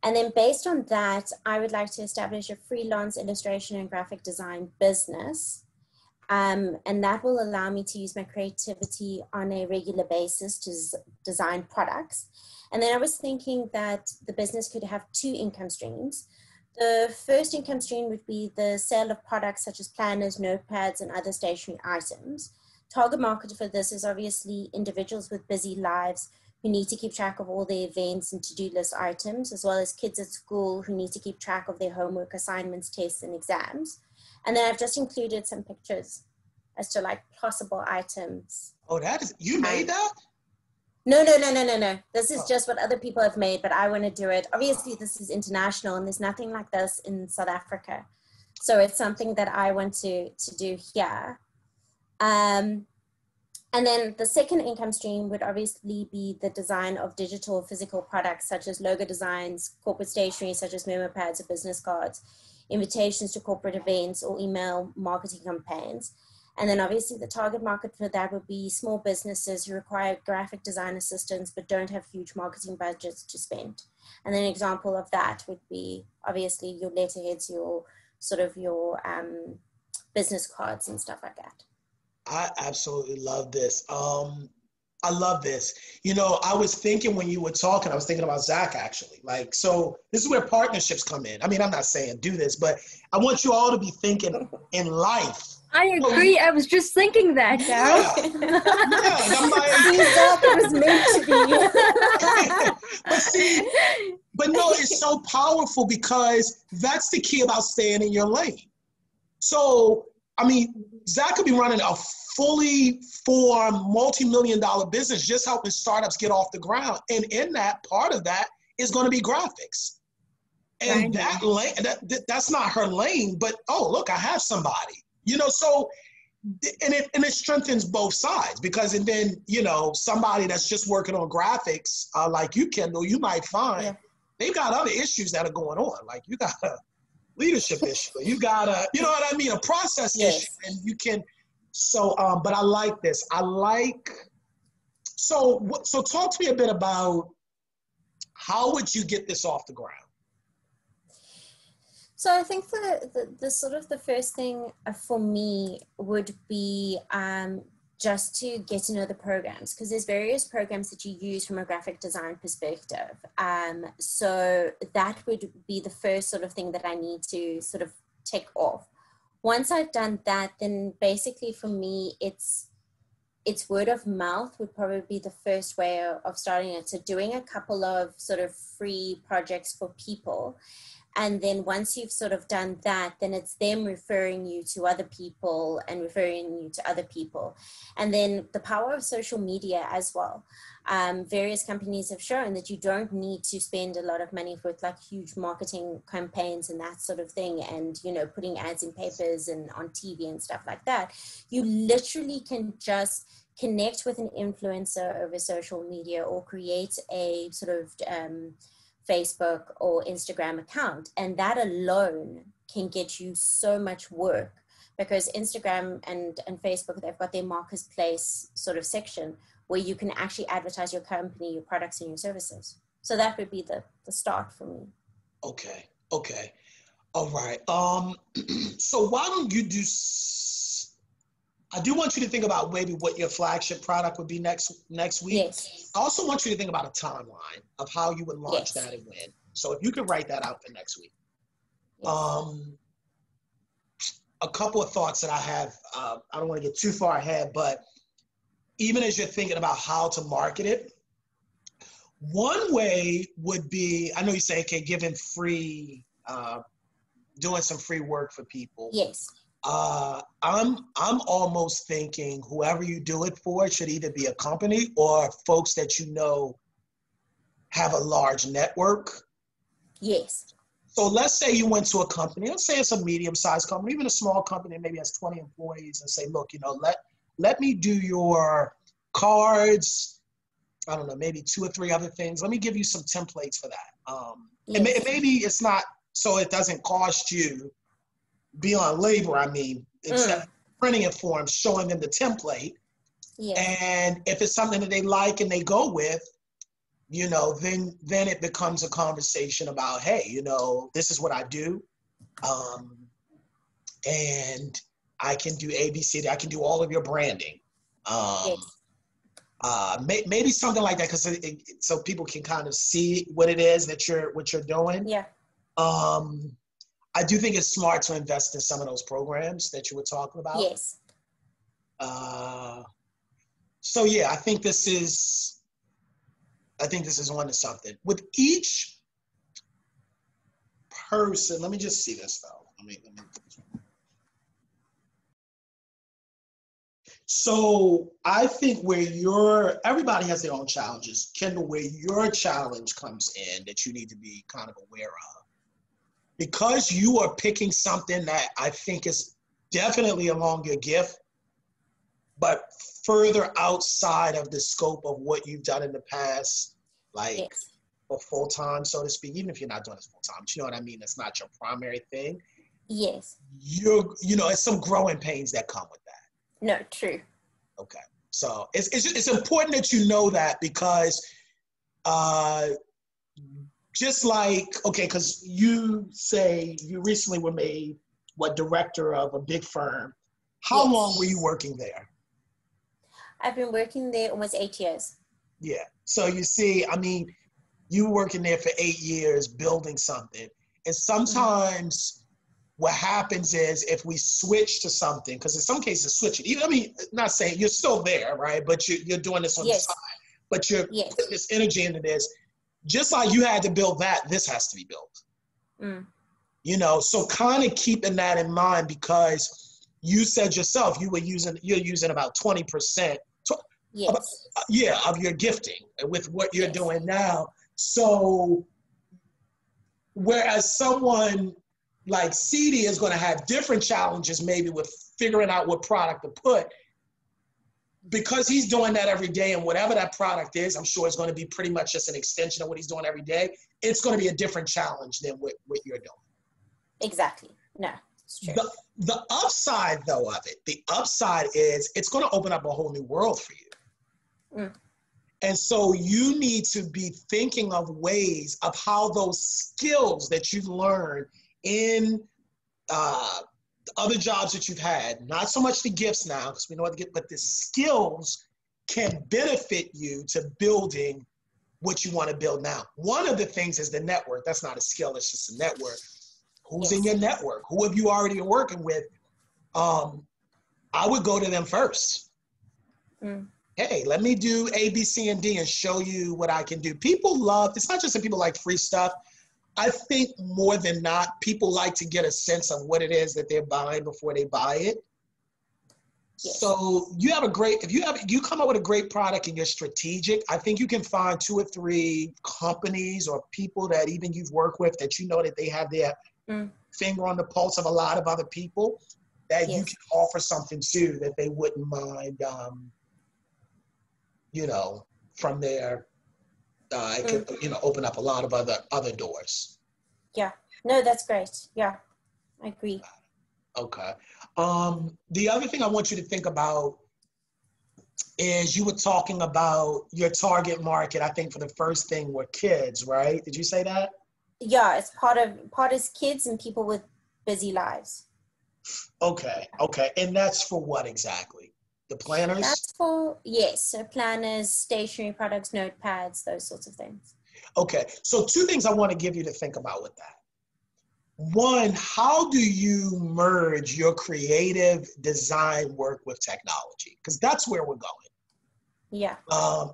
And then based on that, I would like to establish a freelance illustration and graphic design business. And that will allow me to use my creativity on a regular basis to design products. And then I was thinking that the business could have two income streams. The first income stream would be the sale of products such as planners, notepads, and other stationery items target market for this is obviously individuals with busy lives who need to keep track of all their events and to-do list items, as well as kids at school who need to keep track of their homework, assignments, tests, and exams. And then I've just included some pictures as to like possible items. Oh, that is, you made that? No. This is just what other people have made, but I want to do it. Obviously, this is international and there's nothing like this in South Africa. So it's something that I want to do here. And then the second income stream would obviously be the design of digital or physical products, such as logo designs, corporate stationery, such as memo pads or business cards, invitations to corporate events or email marketing campaigns. And then obviously the target market for that would be small businesses who require graphic design assistance, but don't have huge marketing budgets to spend. And then an example of that would be obviously your letterheads, your sort of your business cards and stuff like that. I absolutely love this. I love this. You know, I was thinking when you were talking, I was thinking about Zach actually. Like, so this is where partnerships come in. I mean, I'm not saying do this, but I want you all to be thinking in life. I agree. I was just thinking that, Darrell. I'm like, it was meant to be. But no, it's so powerful because that's the key about staying in your lane. So, I mean, Zach could be running a fully formed multi-million-dollar business just helping startups get off the ground. And in that, part of that is going to be graphics. And that lane, that's not her lane, but, oh, look, I have somebody. You know, so, and it strengthens both sides because, and then, you know, somebody that's just working on graphics like you, Kendall, you might find they've got other issues that are going on. Like you got a leadership issue, you got a, you know what I mean, a process issue, and you can, so, but I like this. So talk to me a bit about how would you get this off the ground? So I think the sort of the first thing for me would be just to get to know the programs, because there's various programs that you use from a graphic design perspective. So that would be the first sort of thing that I need to sort of tick off. Once I've done that, then basically for me, it's word of mouth would probably be the first way of starting it. So doing a couple of sort of free projects for people. And then once you've sort of done that, then it's them referring you to other people and referring you to other people. And then the power of social media as well. Various companies have shown that you don't need to spend a lot of money with like huge marketing campaigns and that sort of thing. And, you know, putting ads in papers and on TV and stuff like that. You literally can just connect with an influencer over social media or create a sort of Facebook or Instagram account, and that alone can get you so much work, because Instagram and Facebook, they've got their marketplace sort of section where you can actually advertise your company, your products and your services. So that would be the start for me. Okay. All right. So why don't you do, I do want you to think about maybe what your flagship product would be next week. Yes. I also want you to think about a timeline of how you would launch that and when. So if you could write that out for next week. Yes. A couple of thoughts that I have, I don't want to get too far ahead, but even as you're thinking about how to market it, one way would be, I know you say, okay, giving free, doing some free work for people. Yes. I'm almost thinking whoever you do it for should either be a company or folks that you know have a large network. Yes. So let's say you went to a company, let's say it's a medium-sized company, even a small company, maybe has 20 employees, and say, look, you know, let me do your cards, I don't know, maybe 2 or 3 other things. Let me give you some templates for that. And maybe it's not, so it doesn't cost you beyond labor, I mean, except printing it for them, showing them the template. Yes. And if it's something that they like and they go with, you know, then it becomes a conversation about, hey, you know, this is what I do. And I can do ABC, I can do all of your branding. Maybe something like that, because so people can kind of see what it is that you're doing. Yeah. I do think it's smart to invest in some of those programs that you were talking about. Yes. So yeah, I think this is one to something. With each person, let me just see this though. So I think everybody has their own challenges. Kendall, where your challenge comes in that you need to be kind of aware of. Because you are picking something that I think is definitely along your gift, but further outside of the scope of what you've done in the past, like Yes. for full time, so to speak, even if you're not doing it full time, but you know what I mean? It's not your primary thing. Yes. It's some growing pains that come with that. No, true. Okay. So it's important that you know that because just like, okay, because you say you recently were made director of a big firm. How long were you working there? I've been working there almost 8 years. Yeah. So you see, I mean, you were working there for 8 years building something. And sometimes what happens is if we switch to something, because in some cases switching, even, I mean, not saying you're still there, right? But you're doing this on the side, but you're putting this energy into this. Just like you had to build that, this has to be built. So kind of keeping that in mind, because you said yourself you're using about 20% of your gifting with what you're doing now. So whereas someone like CD is going to have different challenges maybe with figuring out what product to put, because he's doing that every day, and whatever that product is, I'm sure it's going to be pretty much just an extension of what he's doing every day. It's going to be a different challenge than what you're doing. Exactly. No, it's true. The upside, though, of it, is it's going to open up a whole new world for you. And so you need to be thinking of ways of how those skills that you've learned in other jobs that you've had, not so much the gifts now, because we know what the gift, but the skills can benefit you to building what you want to build now. One of the things is the network. That's not a skill, it's just a network. Who's in your network? Who have you already been working with? I would go to them first. Hey, let me do A, B, C, and D and show you what I can do. People love, it's not just that people like free stuff. I think more than not, people like to get a sense of what it is that they're buying before they buy it. So you have if you come up with a great product and you're strategic, I think you can find 2 or 3 companies or people that even you've worked with that you know that they have their finger on the pulse of a lot of other people that you can offer something to that they wouldn't mind, from there. It could, open up a lot of other doors. Yeah. No, that's great. Yeah, I agree. Okay. The other thing I want you to think about is you were talking about your target market. I think for the first thing were kids, right? Did you say that? Yeah, it's part is kids and people with busy lives. Okay. And that's for what exactly? The planners? That's for, so planners, stationery products, notepads, those sorts of things. Okay, so 2 things I want to give you to think about with that. One, how do you merge your creative design work with technology? Because that's where we're going. Yeah.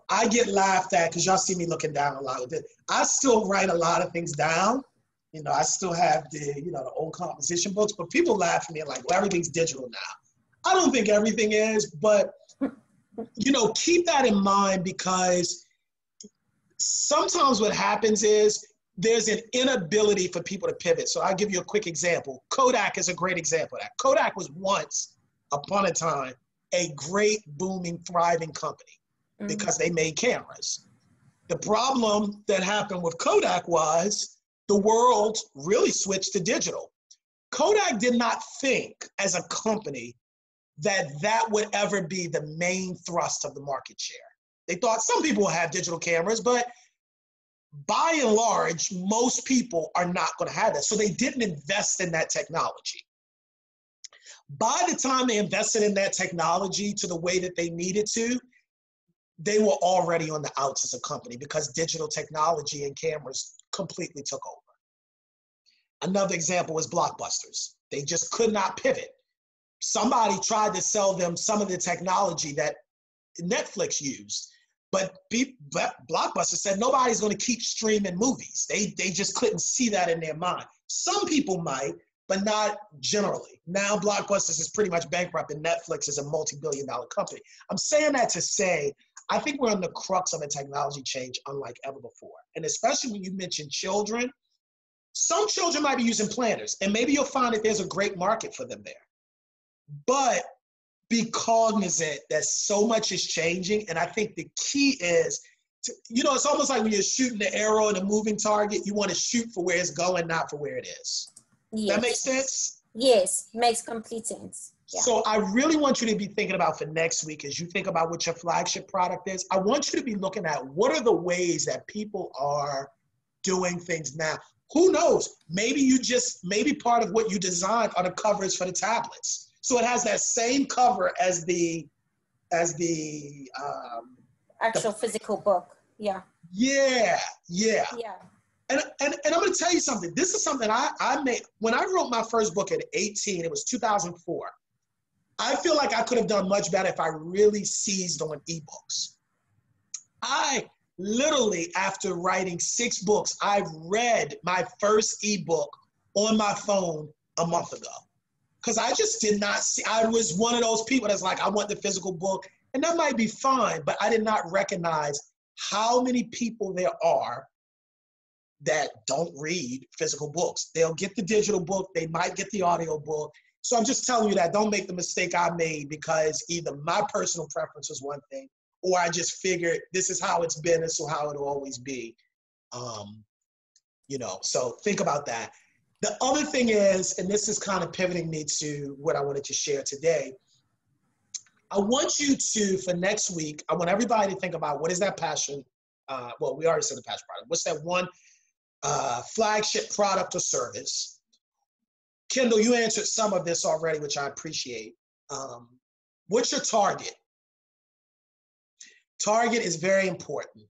I get laughed at because y'all see me looking down a lot with it. I still write a lot of things down. I still have the old composition books, but people laugh at me like, well, everything's digital now. I don't think everything is, but, keep that in mind, because sometimes what happens is there's an inability for people to pivot. So I'll give you a quick example. Kodak is a great example of that. Kodak was once upon a time a great, booming, thriving company because they made cameras. The problem that happened with Kodak was the world really switched to digital. Kodak did not think as a company that would ever be the main thrust of the market share. They thought some people will have digital cameras, but by and large, most people are not going to have that. So they didn't invest in that technology. By the time they invested in that technology to the way that they needed to, they were already on the outs as a company because digital technology and cameras completely took over. Another example was Blockbusters. They just could not pivot. somebody tried to sell them some of the technology that Netflix used, but Blockbuster said nobody's going to keep streaming movies. They just couldn't see that in their mind. Some people might, but not generally. Now Blockbuster is pretty much bankrupt and Netflix is a multi-billion-dollar company. I'm saying that to say, I think we're on the crux of a technology change unlike ever before. And especially when you mention children, some children might be using planners, and maybe you'll find that there's a great market for them there. But be cognizant that so much is changing, and I think the key is, it's almost like when you're shooting the arrow at a moving target, you want to shoot for where it's going, not for where it is. Yes. That makes sense? Yes, makes complete sense. Yeah. So I really want you to be thinking about for next week, as you think about what your flagship product is, I want you to be looking at what are the ways that people are doing things now. Who knows? Maybe part of what you designed are the covers for the tablets. So it has that same cover as the actual physical book. Yeah. Yeah. And I'm going to tell you something. This is something I made when I wrote my first book at 18. It was 2004. I feel like I could have done much better if I really seized on ebooks. I literally, after writing 6 books, I've read my first ebook on my phone a month ago. Because I just did not see, I was one of those people that's like, I want the physical book. And that might be fine, but I did not recognize how many people there are that don't read physical books. They'll get the digital book, they might get the audio book. So I'm just telling you that don't make the mistake I made because either my personal preference was one thing, or I just figured this is how it's been, this is how it'll always be. So think about that. The other thing is, and this is kind of pivoting me to what I wanted to share today, I want you to, for next week, I want everybody to think about what is that passion, we already said the passion product. What's that one flagship product or service? Kendall, you answered some of this already, which I appreciate. What's your target? Target is very important.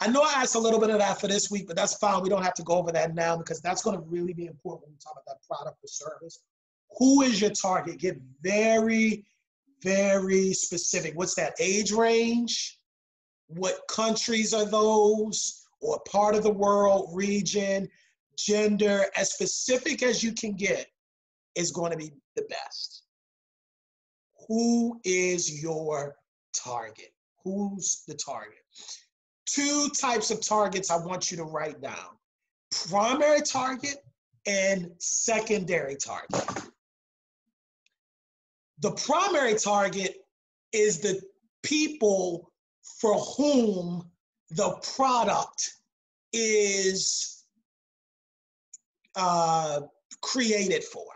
I know I asked a little bit of that for this week, but that's fine. We don't have to go over that now because that's going to really be important when we talk about that product or service. Who is your target? Get very, very specific. What's that age range? What countries are those? Or part of the world, region, gender, as specific as you can get is going to be the best. Who is your target? Who's the target? 2 types of targets I want you to write down. Primary target and secondary target. The primary target is the people for whom the product is created for.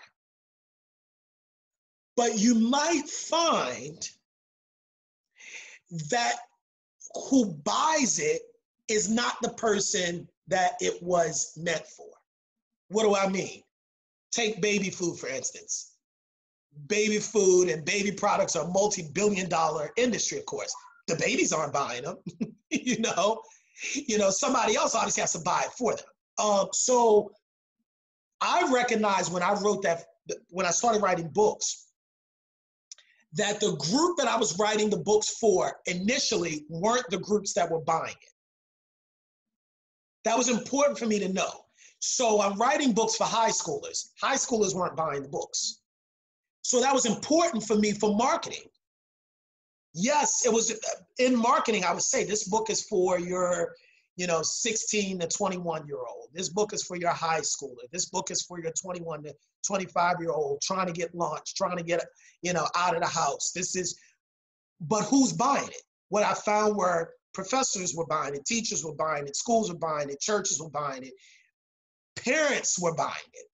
But you might find that who buys it is not the person that it was meant for. What do I mean? Take baby food, for instance. Baby food and baby products are a multi-billion-dollar industry, of course. The babies aren't buying them, somebody else obviously has to buy it for them. So I recognized when I wrote that, when I started writing books, that the group that I was writing the books for initially weren't the groups that were buying it. That was important for me to know. So I'm writing books for high schoolers. High schoolers weren't buying the books. So that was important for me for marketing. Yes, it was in marketing, I would say this book is for your 16 to 21-year-old. This book is for your high schooler. This book is for your 21 to 25-year-old trying to get launched, trying to get, out of the house. But who's buying it? What I found were professors were buying it, teachers were buying it, schools were buying it, churches were buying it, parents were buying it.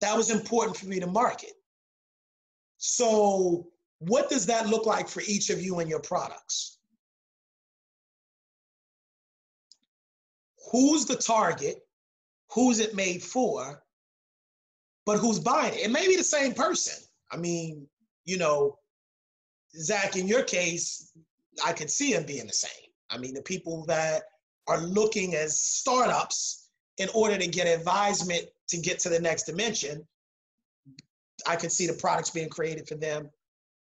That was important for me to market. So what does that look like for each of you and your products? Who's the target? Who's it made for? But who's buying it? It may be the same person. I mean, Zach, in your case, I could see him being the same. I mean, the people that are looking as startups in order to get advisement to get to the next dimension, I could see the products being created for them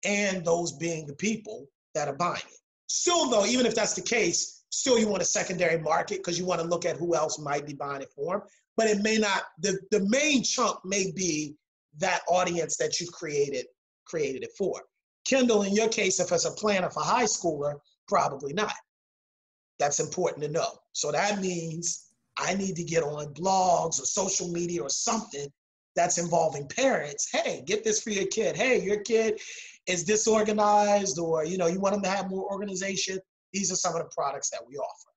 and those being the people that are buying it. Still though, even if that's the case, still you want a secondary market because you want to look at who else might be buying it for them. But it may not, the main chunk may be that audience that you've created it for. Kendall, in your case, if it's a planner for high schooler, probably not. That's important to know. So that means I need to get on blogs or social media or something that's involving parents. Hey, get this for your kid. Hey, your kid is disorganized, or you want them to have more organization. These are some of the products that we offer.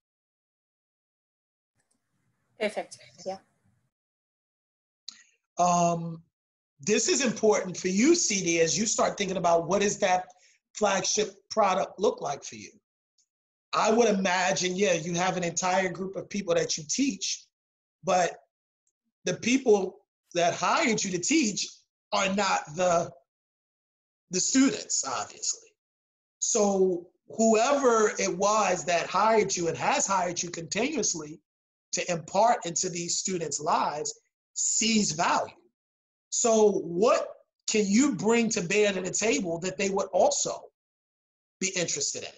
Perfect. Yeah. This is important for you, CD, as you start thinking about what does that flagship product look like for you. I would imagine, yeah, you have an entire group of people that you teach, but the people that hired you to teach are not the students, obviously. So whoever it was that hired you and has hired you continuously to impart into these students' lives sees value. So what can you bring to bear to the table that they would also be interested in?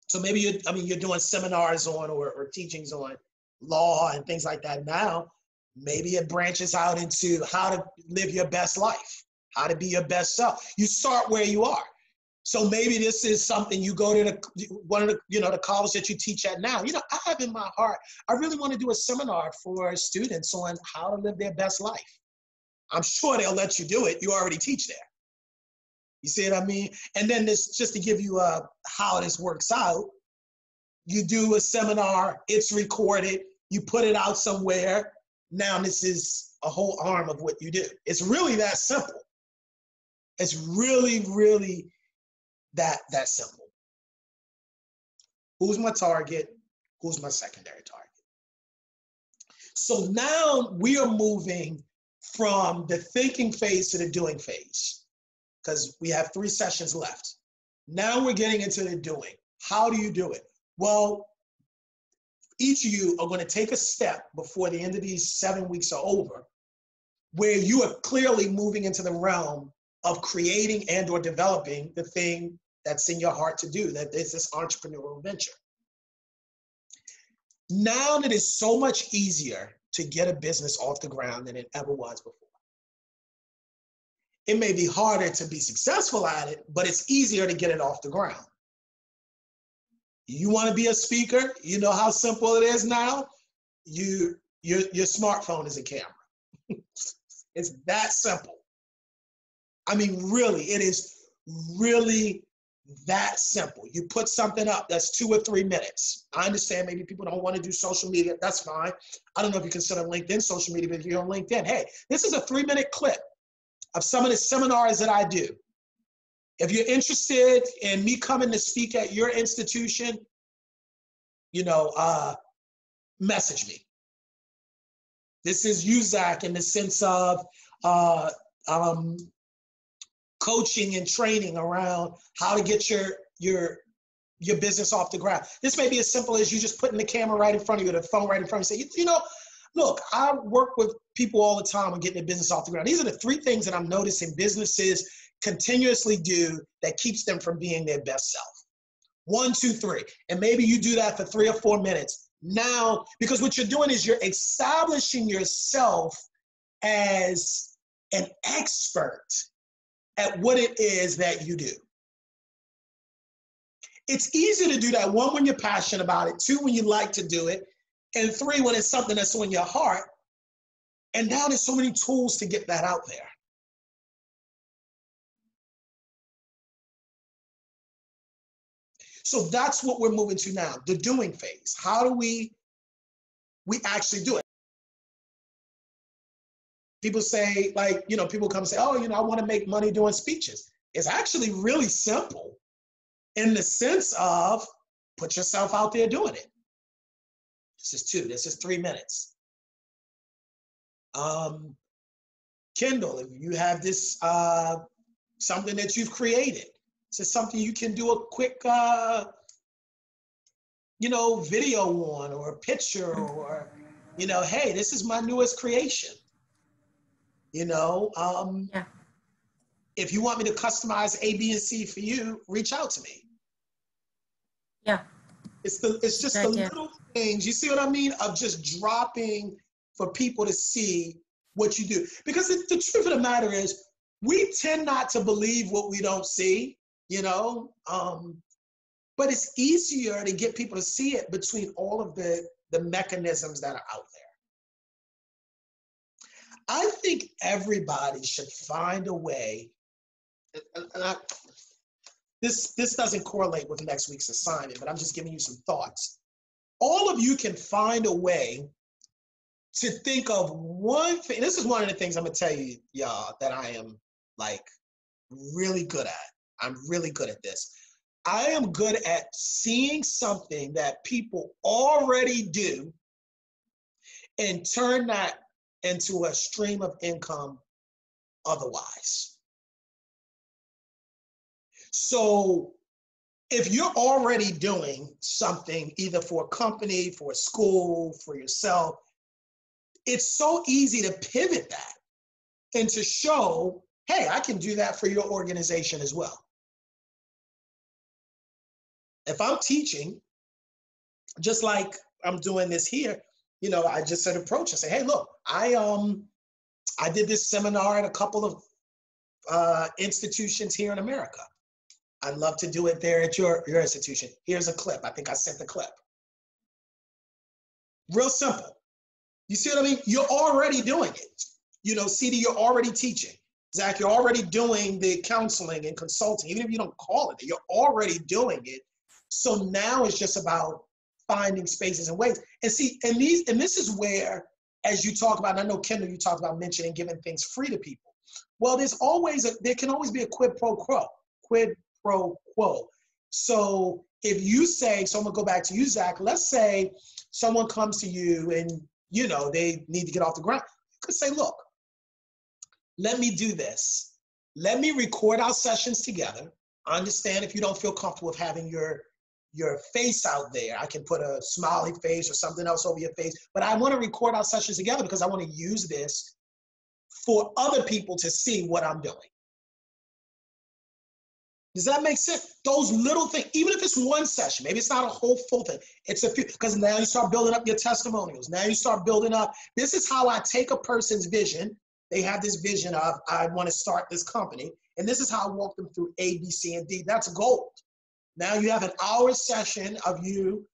So maybe you're doing seminars on or teachings on law and things like that now. Maybe it branches out into how to live your best life, how to be your best self. You start where you are. So maybe this is something you go to one of the, the college that you teach at now. I have in my heart, I really want to do a seminar for students on how to live their best life. I'm sure they'll let you do it. You already teach there. You see what I mean? And then this, just to give you how this works out, you do a seminar, it's recorded, you put it out somewhere. Now this is a whole arm of what you do. It's really that simple. It's really, really that simple. Who's my target? Who's my secondary target? So now we are moving from the thinking phase to the doing phase, because we have 3 sessions left. Now we're getting into the doing. How do you do it? Well, each of you are going to take a step before the end of these 7 weeks are over, where you are clearly moving into the realm of creating and or developing the thing that's in your heart to do, that is this entrepreneurial venture. Now that it's so much easier to get a business off the ground than it ever was before. It may be harder to be successful at it, but it's easier to get it off the ground. You want to be a speaker? You know how simple it is now? Your smartphone is a camera. It's that simple. I mean, really, it is really that simple. You put something up that's 2 or 3 minutes. I understand maybe people don't want to do social media. That's fine. I don't know if you consider LinkedIn social media, but if you're on LinkedIn, hey, this is a 3-minute clip of some of the seminars that I do. If you're interested in me coming to speak at your institution, message me. This is UZAC in the sense of coaching and training around how to get your business off the ground. This may be as simple as you just putting the camera right in front of you, the phone right in front of you, say, look, I work with people all the time on getting their business off the ground. These are the 3 things that I'm noticing businesses continuously do that keeps them from being their best self. 1, 2, 3. And maybe you do that for 3 or 4 minutes. Now, because what you're doing is you're establishing yourself as an expert at what it is that you do. It's easy to do that, 1, when you're passionate about it, 2, when you like to do it, and 3, when it's something that's on your heart. And now there's so many tools to get that out there. So that's what we're moving to now, the doing phase. How do we actually do it? People say, people come and say, oh, I want to make money doing speeches. It's actually really simple in the sense of put yourself out there doing it. This is 2, this is 3 minutes. Kendall, if you have this, something that you've created, this is something you can do a quick, video on, or a picture, or, hey, this is my newest creation. You know, Yeah. if you want me to customize A, B, and C for you, reach out to me. Yeah. It's just the little things, you see what I mean, of just dropping for people to see what you do. Because the truth of the matter is, we tend not to believe what we don't see, you know, but it's easier to get people to see it between all of the mechanisms that are out there. I think everybody should find a way, and this doesn't correlate with next week's assignment, but I'm just giving you some thoughts. All of you can find a way to think of one thing. This is one of the things I'm gonna tell you, y'all, that I am like really good at. I'm really good at this. I am good at seeing something that people already do and turn that into a stream of income otherwise. So if you're already doing something, either for a company, for a school, for yourself, it's so easy to pivot that and to show, hey, I can do that for your organization as well. If I'm teaching, just like I'm doing this here, you know, I just said approach and say, hey, look, I did this seminar at a couple of institutions here in America. I'd love to do it there at your institution. Here's a clip. I think I sent the clip. Real simple. You see what I mean? You're already doing it. You know, CD, you're already teaching. Zach, you're already doing the counseling and consulting. Even if you don't call it, you're already doing it. So now it's just about finding spaces and ways. And see, and this is where, as you talk about, and I know Kendall, you talked about mentioning giving things free to people. Well, there can always be a quid pro quo. Quid pro quo. So if you say, so I'm gonna go back to you, Zach, let's say someone comes to you and, you know, they need to get off the ground. You could say, look, let me do this. Let me record our sessions together. I understand if you don't feel comfortable with having your face out there. I can put a smiley face or something else over your face, but I want to record our sessions together because I want to use this for other people to see what I'm doing. Does that make sense? Those little things, even if it's one session, maybe it's not a whole full thing, it's a few, because now you start building up your testimonials. Now you start building up, this is how I take a person's vision. They have this vision of, I want to start this company. And this is how I walk them through A, B, C, and D. That's gold. Now you have an hour session of you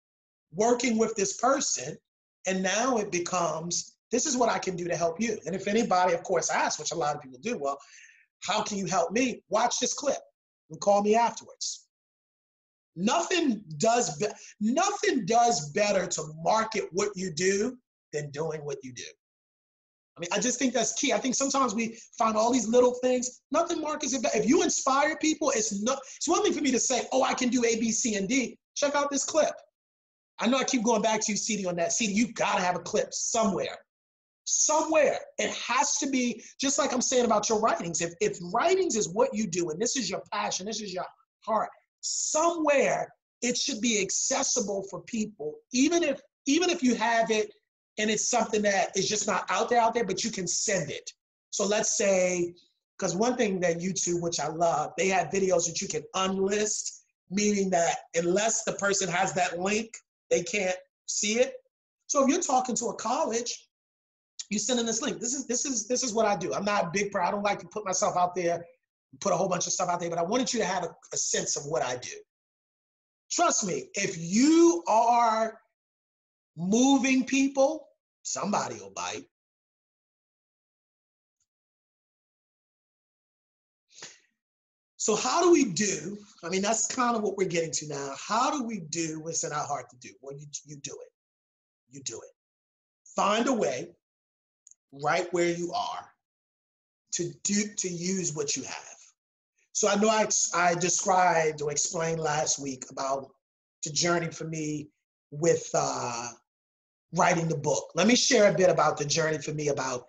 working with this person. And now it becomes, this is what I can do to help you. And if anybody, of course, asks, which a lot of people do, well, how can you help me? Watch this clip and call me afterwards. Nothing does better to market what you do than doing what you do. I mean, I just think that's key. I think sometimes we find all these little things. Nothing markets it better. If you inspire people, it's one thing for me to say, oh, I can do A, B, C, and D. Check out this clip. I know I keep going back to you, CD, on that. CD, you gotta have a clip somewhere. Somewhere. It has to be, just like I'm saying about your writings. If writings is what you do, and this is your passion, this is your heart, somewhere it should be accessible for people, even if you have it and it's something that is just not out there, but you can send it. So let's say, because one thing that YouTube, which I love, they have videos that you can unlist, meaning that unless the person has that link, they can't see it. So if you're talking to a college, you send in this link. This is what I do. I'm not a big pro. I don't like to put myself out there, put a whole bunch of stuff out there, but I wanted you to have a sense of what I do. Trust me, if you are moving people, somebody will bite. So how do we do? I mean, that's kind of what we're getting to now. How do we do what's in our heart to do? Well, you do it. You do it. Find a way right where you are to use what you have. So I know I described or explained last week about the journey for me with writing the book. Let me share a bit about the journey for me about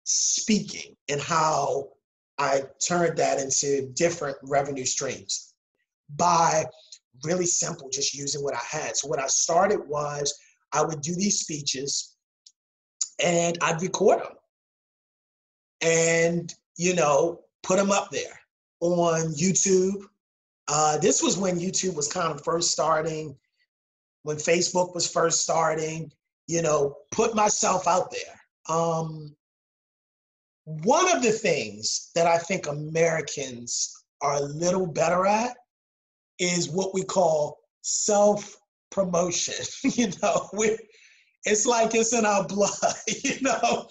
speaking and how I turned that into different revenue streams by really simple, just using what I had. So what I started was I would do these speeches and I'd record them. and, you know, put them up there on YouTube. This was when YouTube was kind of first starting, when Facebook was first starting, you know, put myself out there. One of the things that I think Americans are a little better at is what we call self-promotion. You know, it's like it's in our blood. You know,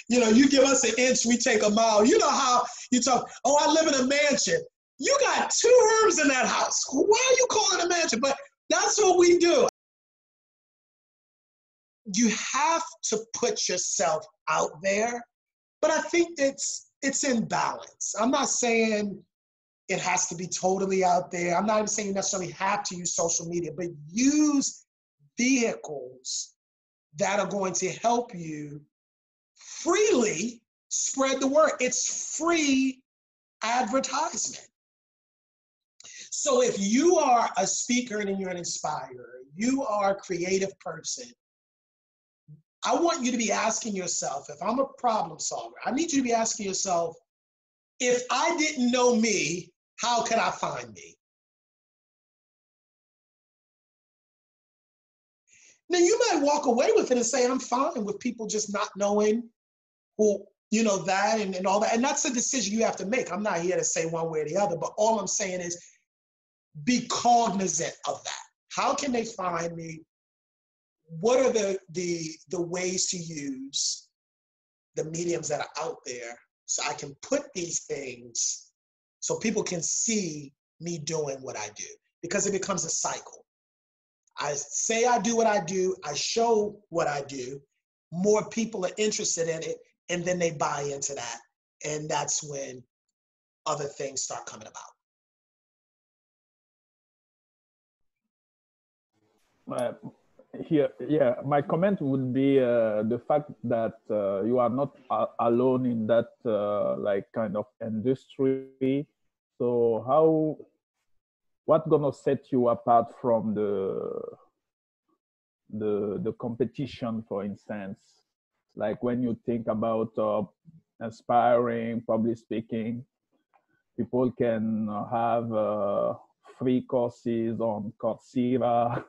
you give us an inch, we take a mile. You know how you talk, oh, I live in a mansion. You got 2 rooms in that house. Why are you calling it a mansion? But that's what we do. You have to put yourself out there, but I think it's in balance. I'm not saying it has to be totally out there. I'm not even saying you necessarily have to use social media, but use vehicles that are going to help you freely spread the word. It's free advertisement. So if you are a speaker and you're an inspirer, you are a creative person, I want you to be asking yourself, if I'm a problem solver, I need you to be asking yourself, if I didn't know me, how could I find me? Now you might walk away with it and say, I'm fine with people just not knowing who, you know, that and all that. And that's a decision you have to make. I'm not here to say one way or the other, but all I'm saying is be cognizant of that. How can they find me? What are the ways to use the mediums that are out there so I can put these things so people can see me doing what I do? Because it becomes a cycle. I say I do what I do, I show what I do, more people are interested in it, and then they buy into that. And that's when other things start coming about. My comment would be the fact that you are not alone in that like kind of industry. So what's gonna set you apart from the competition, for instance? Like when you think about inspiring public speaking, people can have free courses on Coursera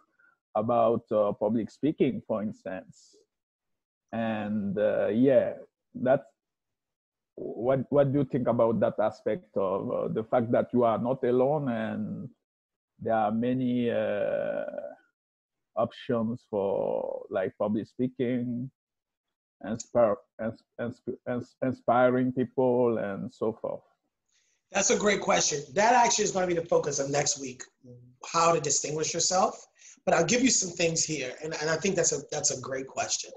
about public speaking, for instance. And that's what do you think about that aspect of the fact that you are not alone and there are many options for like public speaking, inspiring people and so forth? That's a great question. That actually is going to be the focus of next week, how to distinguish yourself. But I'll give you some things here, and I think that's a great question.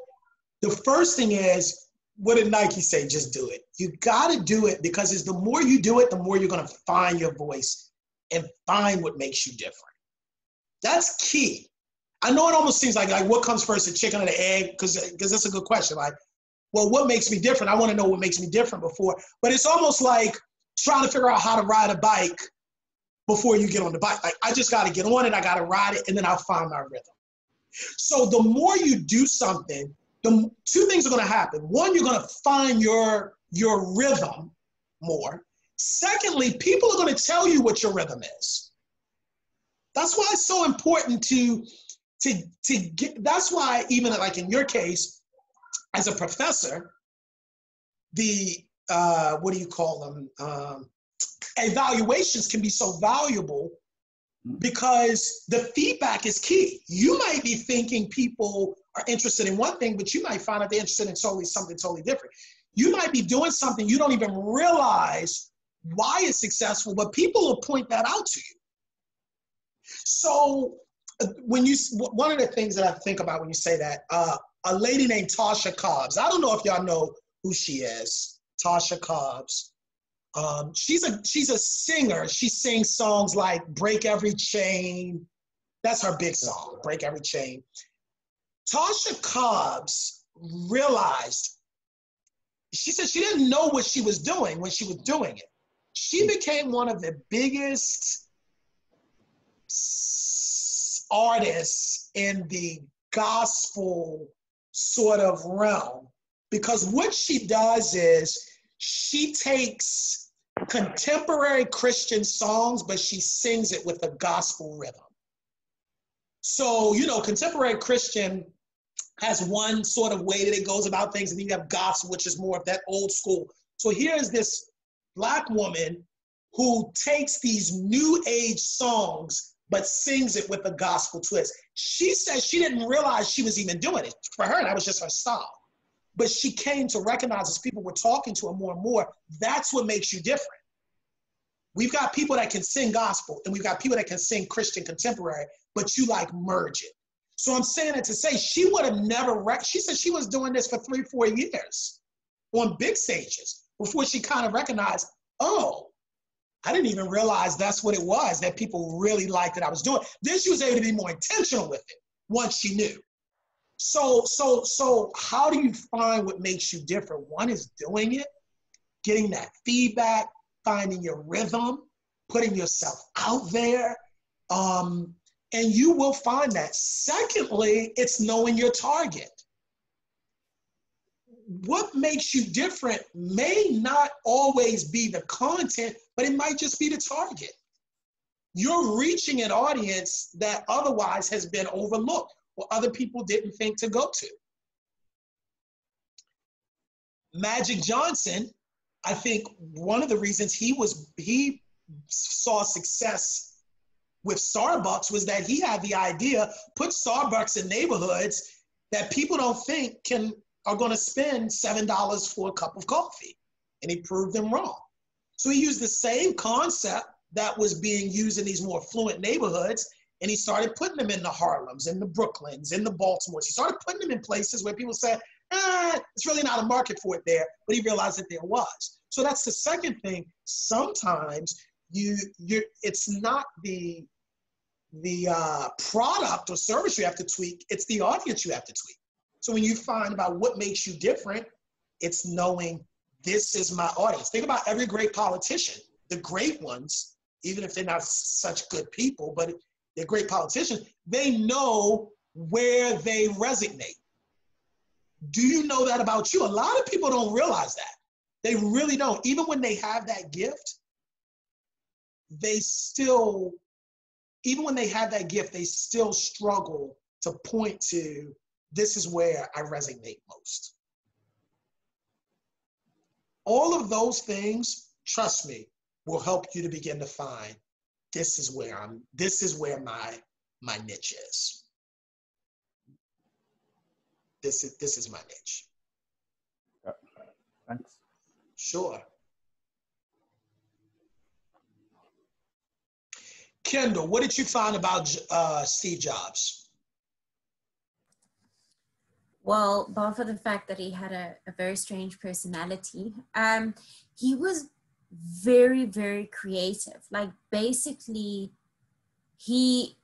The first thing is, what did Nike say? Just do it. You got to do it because it's the more you do it, the more you're going to find your voice and find what makes you different. That's key. I know it almost seems like what comes first, the chicken or the egg? Because that's a good question. Like, well, what makes me different? I want to know what makes me different before. But it's almost like trying to figure out how to ride a bike before you get on the bike. Like, I just got to get on it, I got to ride it, and then I'll find my rhythm. So the more you do something, the 2 things are going to happen. One, you're going to find your rhythm more. Secondly, people are going to tell you what your rhythm is. That's why it's so important to get, that's why even like in your case, as a professor, the, what do you call them? Evaluations can be so valuable because the feedback is key. You might be thinking people are interested in one thing, but you might find out they're interested in something totally different. You might be doing something you don't even realize why it's successful, but people will point that out to you. So one of the things that I think about when you say that, a lady named Tasha Cobbs, I don't know if y'all know who she is, Tasha Cobbs. She's a singer. She sings songs like Break Every Chain. That's her big song, Break Every Chain. Tasha Cobbs realized, she said she didn't know what she was doing when she was doing it. She became one of the biggest artists in the gospel sort of realm because what she does is she takes contemporary Christian songs, but she sings it with a gospel rhythm. So, you know, contemporary Christian has one sort of way that it goes about things, and then you have gospel, which is more of that old school. So here's this Black woman who takes these new age songs, but sings it with a gospel twist. She says she didn't realize she was even doing it. For her, that was just her style. But she came to recognize, as people were talking to her more and more, that's what makes you different. We've got people that can sing gospel, and we've got people that can sing Christian contemporary, but you like merge it. So I'm saying it to say she would have never, she said she was doing this for 3-4 years on big stages before she kind of recognized, oh, I didn't even realize that's what it was, that people really liked that I was doing. Then she was able to be more intentional with it once she knew. So how do you find what makes you different? One is doing it, getting that feedback, finding your rhythm, putting yourself out there, and you will find that. Secondly, it's knowing your target. What makes you different may not always be the content, but it might just be the target. You're reaching an audience that otherwise has been overlooked or other people didn't think to go to. Magic Johnson, I think one of the reasons he saw success with Starbucks was that he had the idea, put Starbucks in neighborhoods that people don't think are going to spend $7 for a cup of coffee. And he proved them wrong. So he used the same concept that was being used in these more affluent neighborhoods, and he started putting them in the Harlems, in the Brooklyns, in the Baltimores. He started putting them in places where people said, it's really not a market for it there, but he realized that there was. So that's the second thing. Sometimes it's not the product or service you have to tweak, it's the audience you have to tweak. So when you find about what makes you different, it's knowing this is my audience. Think about every great politician, the great ones, even if they're not such good people, but they're great politicians, they know where they resonate. Do you know that about you? A lot of people don't realize that. They really don't. Even when they have that gift, they still struggle to point to, this is where I resonate most. All of those things, trust me, will help you to begin to find, this is where my niche is. This is my niche. Thanks. Sure. Kendall, what did you find about Steve Jobs? Well, bar for the fact that he had a very strange personality, he was very, very creative. Like basically, he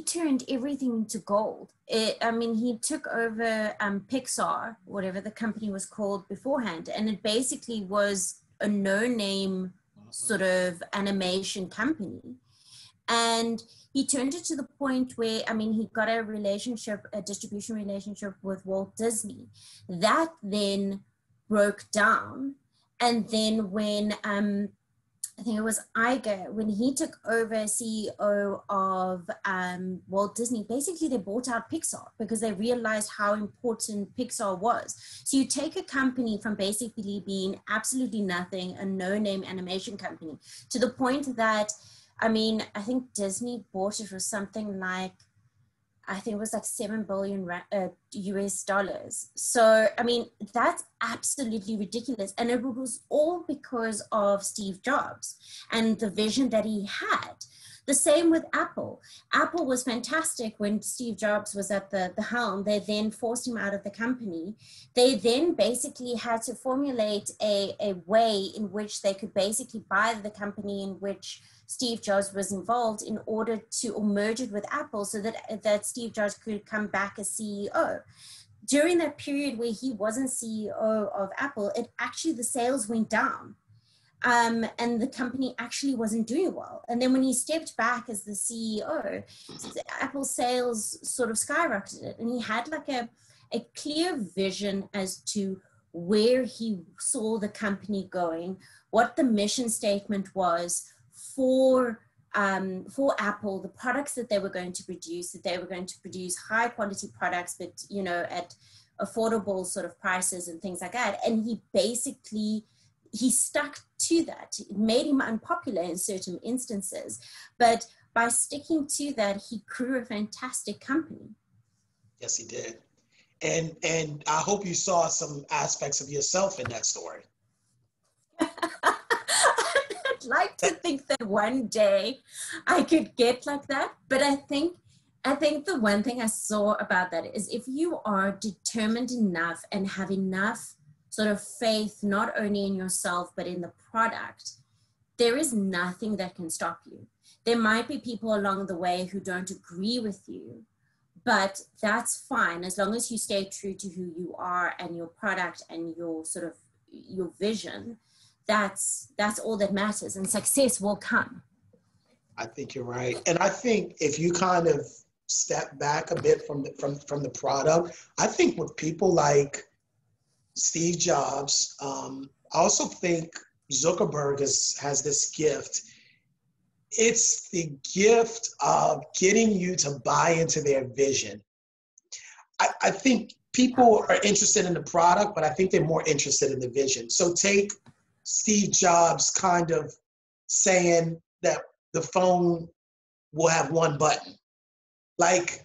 turned everything into gold. He took over Pixar, whatever the company was called beforehand, and it basically was a no-name sort of animation company. And he turned it to the point where, he got a distribution relationship with Walt Disney. That then broke down. And then when, I think it was Iger, when he took over CEO of Walt Disney, basically they bought out Pixar because they realized how important Pixar was. So you take a company from basically being absolutely nothing, a no-name animation company, to the point that, I think Disney bought it for something like, I think it was like $7 billion US dollars. So, that's absolutely ridiculous. And it was all because of Steve Jobs and the vision that he had. The same with Apple. Apple was fantastic when Steve Jobs was at the helm. They then forced him out of the company. They then basically had to formulate a way in which they could basically buy the company in which Steve Jobs was involved in order to merge it with Apple so that Steve Jobs could come back as CEO. During that period where he wasn't CEO of Apple, the sales went down. And the company actually wasn't doing well. And then when he stepped back as the CEO, Apple sales sort of skyrocketed. And he had like a clear vision as to where he saw the company going, what the mission statement was for Apple, the products that they were going to produce, that they were going to produce high quality products, but, you know, at affordable sort of prices and things like that. And he stuck to that. It made him unpopular in certain instances, but by sticking to that, he grew a fantastic company. Yes, he did. And I hope you saw some aspects of yourself in that story. I'd like to think that one day I could get like that, but I think the one thing I saw about that is if you are determined enough and have enough sort of faith, not only in yourself, but in the product, there is nothing that can stop you. There might be people along the way who don't agree with you, but that's fine as long as you stay true to who you are and your product and your sort of your vision. That's all that matters, and success will come. I think you're right, and I think if you kind of step back a bit from the product, I think with people like Steve Jobs, I also think Zuckerberg has this gift. It's the gift of getting you to buy into their vision. I think people are interested in the product, but I think they're more interested in the vision. So take Steve Jobs kind of saying that the phone will have one button. Like,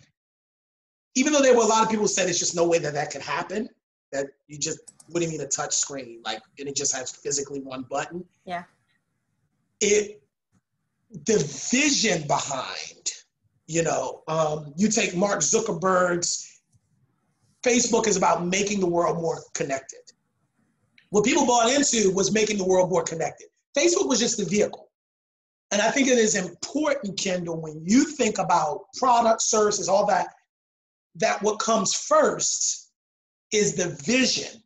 even though there were a lot of people who said there's just no way that could happen, that you just wouldn't need a touch screen, like, and it just has physically one button. Yeah. The vision behind, you know, you take Mark Zuckerberg's, Facebook is about making the world more connected. What people bought into was making the world more connected. Facebook was just the vehicle. And I think it is important, Kendall, when you think about products, services, all that, that what comes first is the vision.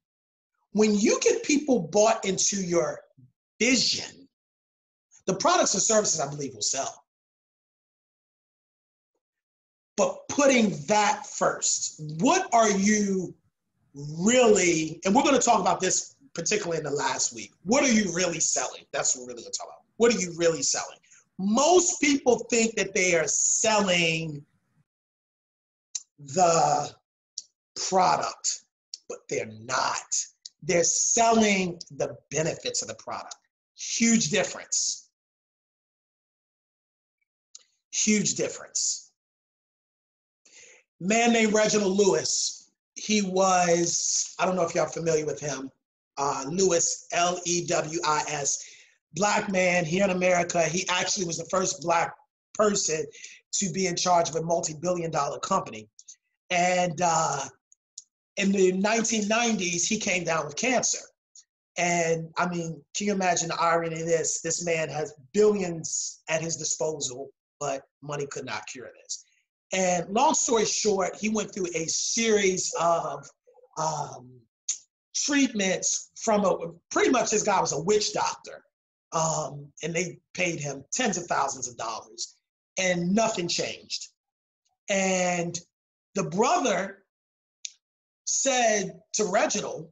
When you get people bought into your vision, the products and services, I believe, will sell. But putting that first, what are you really, and we're going to talk about this particularly in the last week, what are you really selling? That's what we're really going to talk about. What are you really selling? Most people think that they are selling the product, but they're not. They're selling the benefits of the product. Huge difference. Huge difference. Man named Reginald Lewis. He was, I don't know if y'all are familiar with him, Lewis, Lewis, Black man here in America. He actually was the first Black person to be in charge of a multi-billion-dollar company. And in the 1990s, he came down with cancer. And I mean, can you imagine the irony of this? This man has billions at his disposal, but money could not cure this. And long story short, he went through a series of treatments from pretty much this guy was a witch doctor. And they paid him tens of thousands of dollars and nothing changed. And the brother said to Reginald,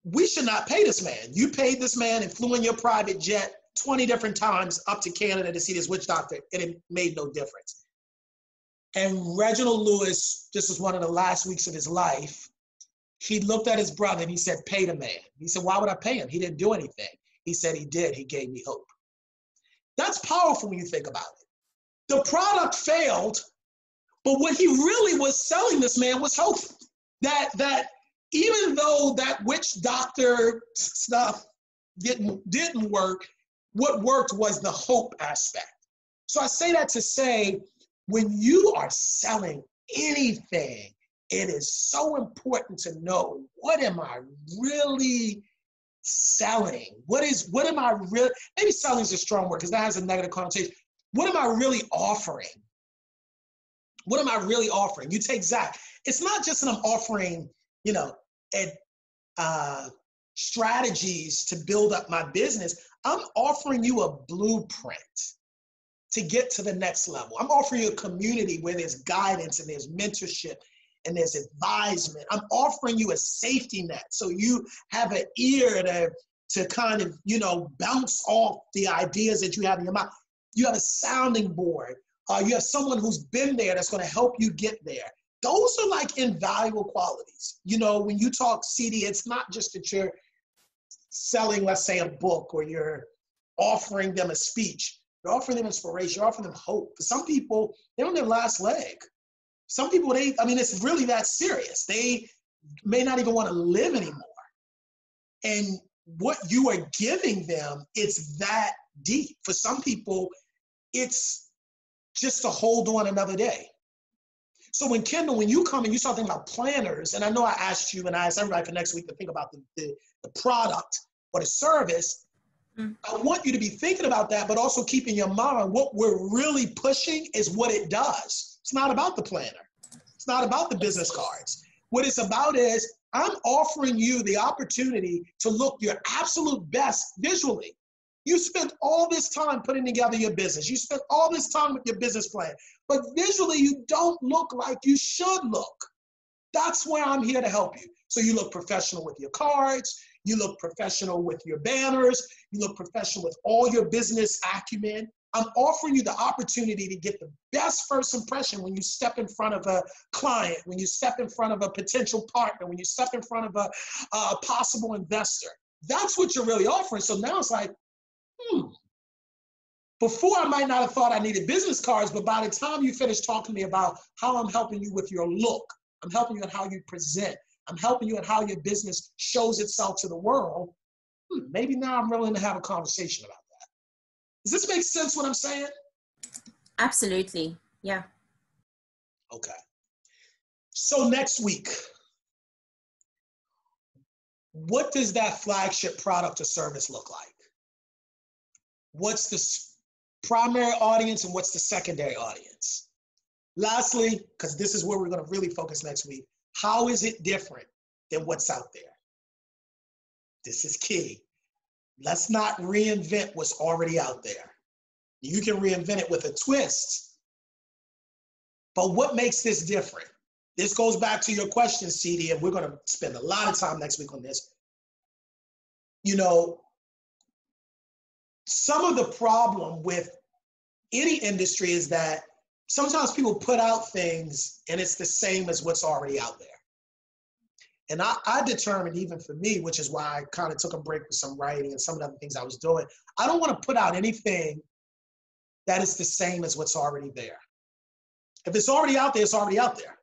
we should not pay this man. You paid this man and flew in your private jet 20 different times up to Canada to see this witch doctor, and it made no difference. And Reginald Lewis, this was one of the last weeks of his life, he looked at his brother and he said, pay the man. He said, why would I pay him? He didn't do anything. He said he did. He gave me hope. That's powerful when you think about it. The product failed, but what he really was selling this man was hope. That even though that witch doctor stuff didn't work, what worked was the hope aspect. So I say that to say, when you are selling anything, it is so important to know, what am I really selling? What am I really, maybe selling is a strong word because that has a negative connotation. What am I really offering? What am I really offering? You take Zach. It's not just that I'm offering, you know, strategies to build up my business. I'm offering you a blueprint to get to the next level. I'm offering you a community where there's guidance and there's mentorship and there's advisement. I'm offering you a safety net so you have an ear to kind of, bounce off the ideas that you have in your mind. You have a sounding board. You have someone who's been there that's going to help you get there. Those are like invaluable qualities. When you talk CD, it's not just that you're selling, let's say, a book, or you're offering them a speech. You're offering them inspiration. You're offering them hope. For some people, they're on their last leg. Some people, it's really that serious. They may not even want to live anymore. And what you are giving them, it's that deep. For some people, it's just to hold on another day. So when you come and you start thinking about planners, and I know I asked you and I asked everybody for next week to think about the product or the service, I want you to be thinking about that, but also keep in your mind what we're really pushing is what it does. It's not about the planner. It's not about the business cards. What it's about is I'm offering you the opportunity to look your absolute best visually. You spent all this time putting together your business. You spent all this time with your business plan, but visually you don't look like you should look. That's where I'm here to help you. So you look professional with your cards. You look professional with your banners. You look professional with all your business acumen. I'm offering you the opportunity to get the best first impression when you step in front of a client, when you step in front of a potential partner, when you step in front of a possible investor. That's what you're really offering. So now it's like, before I might not have thought I needed business cards, but by the time you finish talking to me about how I'm helping you with your look, I'm helping you in how you present, I'm helping you in how your business shows itself to the world, maybe now I'm willing to have a conversation about that. Does this make sense what I'm saying? Absolutely, yeah. Okay. So next week, what does that flagship product or service look like? What's the primary audience and what's the secondary audience? Lastly, because this is where we're going to really focus next week, how is it different than what's out there? This is key. Let's not reinvent what's already out there. You can reinvent it with a twist, but what makes this different? This goes back to your question, CD, and we're going to spend a lot of time next week on this. Some of the problem with any industry is that sometimes people put out things and it's the same as what's already out there. And I determined, even for me, which is why I kind of took a break with some writing and some of the other things I was doing, I don't want to put out anything that is the same as what's already there. If it's already out there, it's already out there.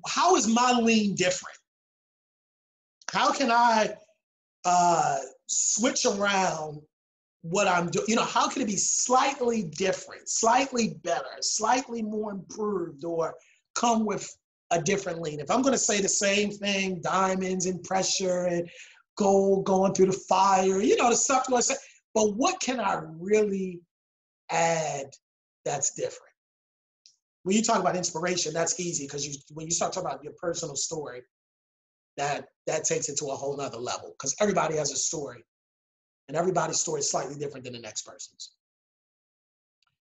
How is my lean different? How can I switch around what I'm doing? How can it be slightly different, slightly better, slightly more improved, or come with a different lean? If I'm going to say the same thing, diamonds and pressure and gold going through the fire, the stuff I say, but what can I really add that's different? When you talk about inspiration, that's easy, because when you start talking about your personal story, that takes it to a whole nother level, because everybody has a story, and everybody's story is slightly different than the next person's.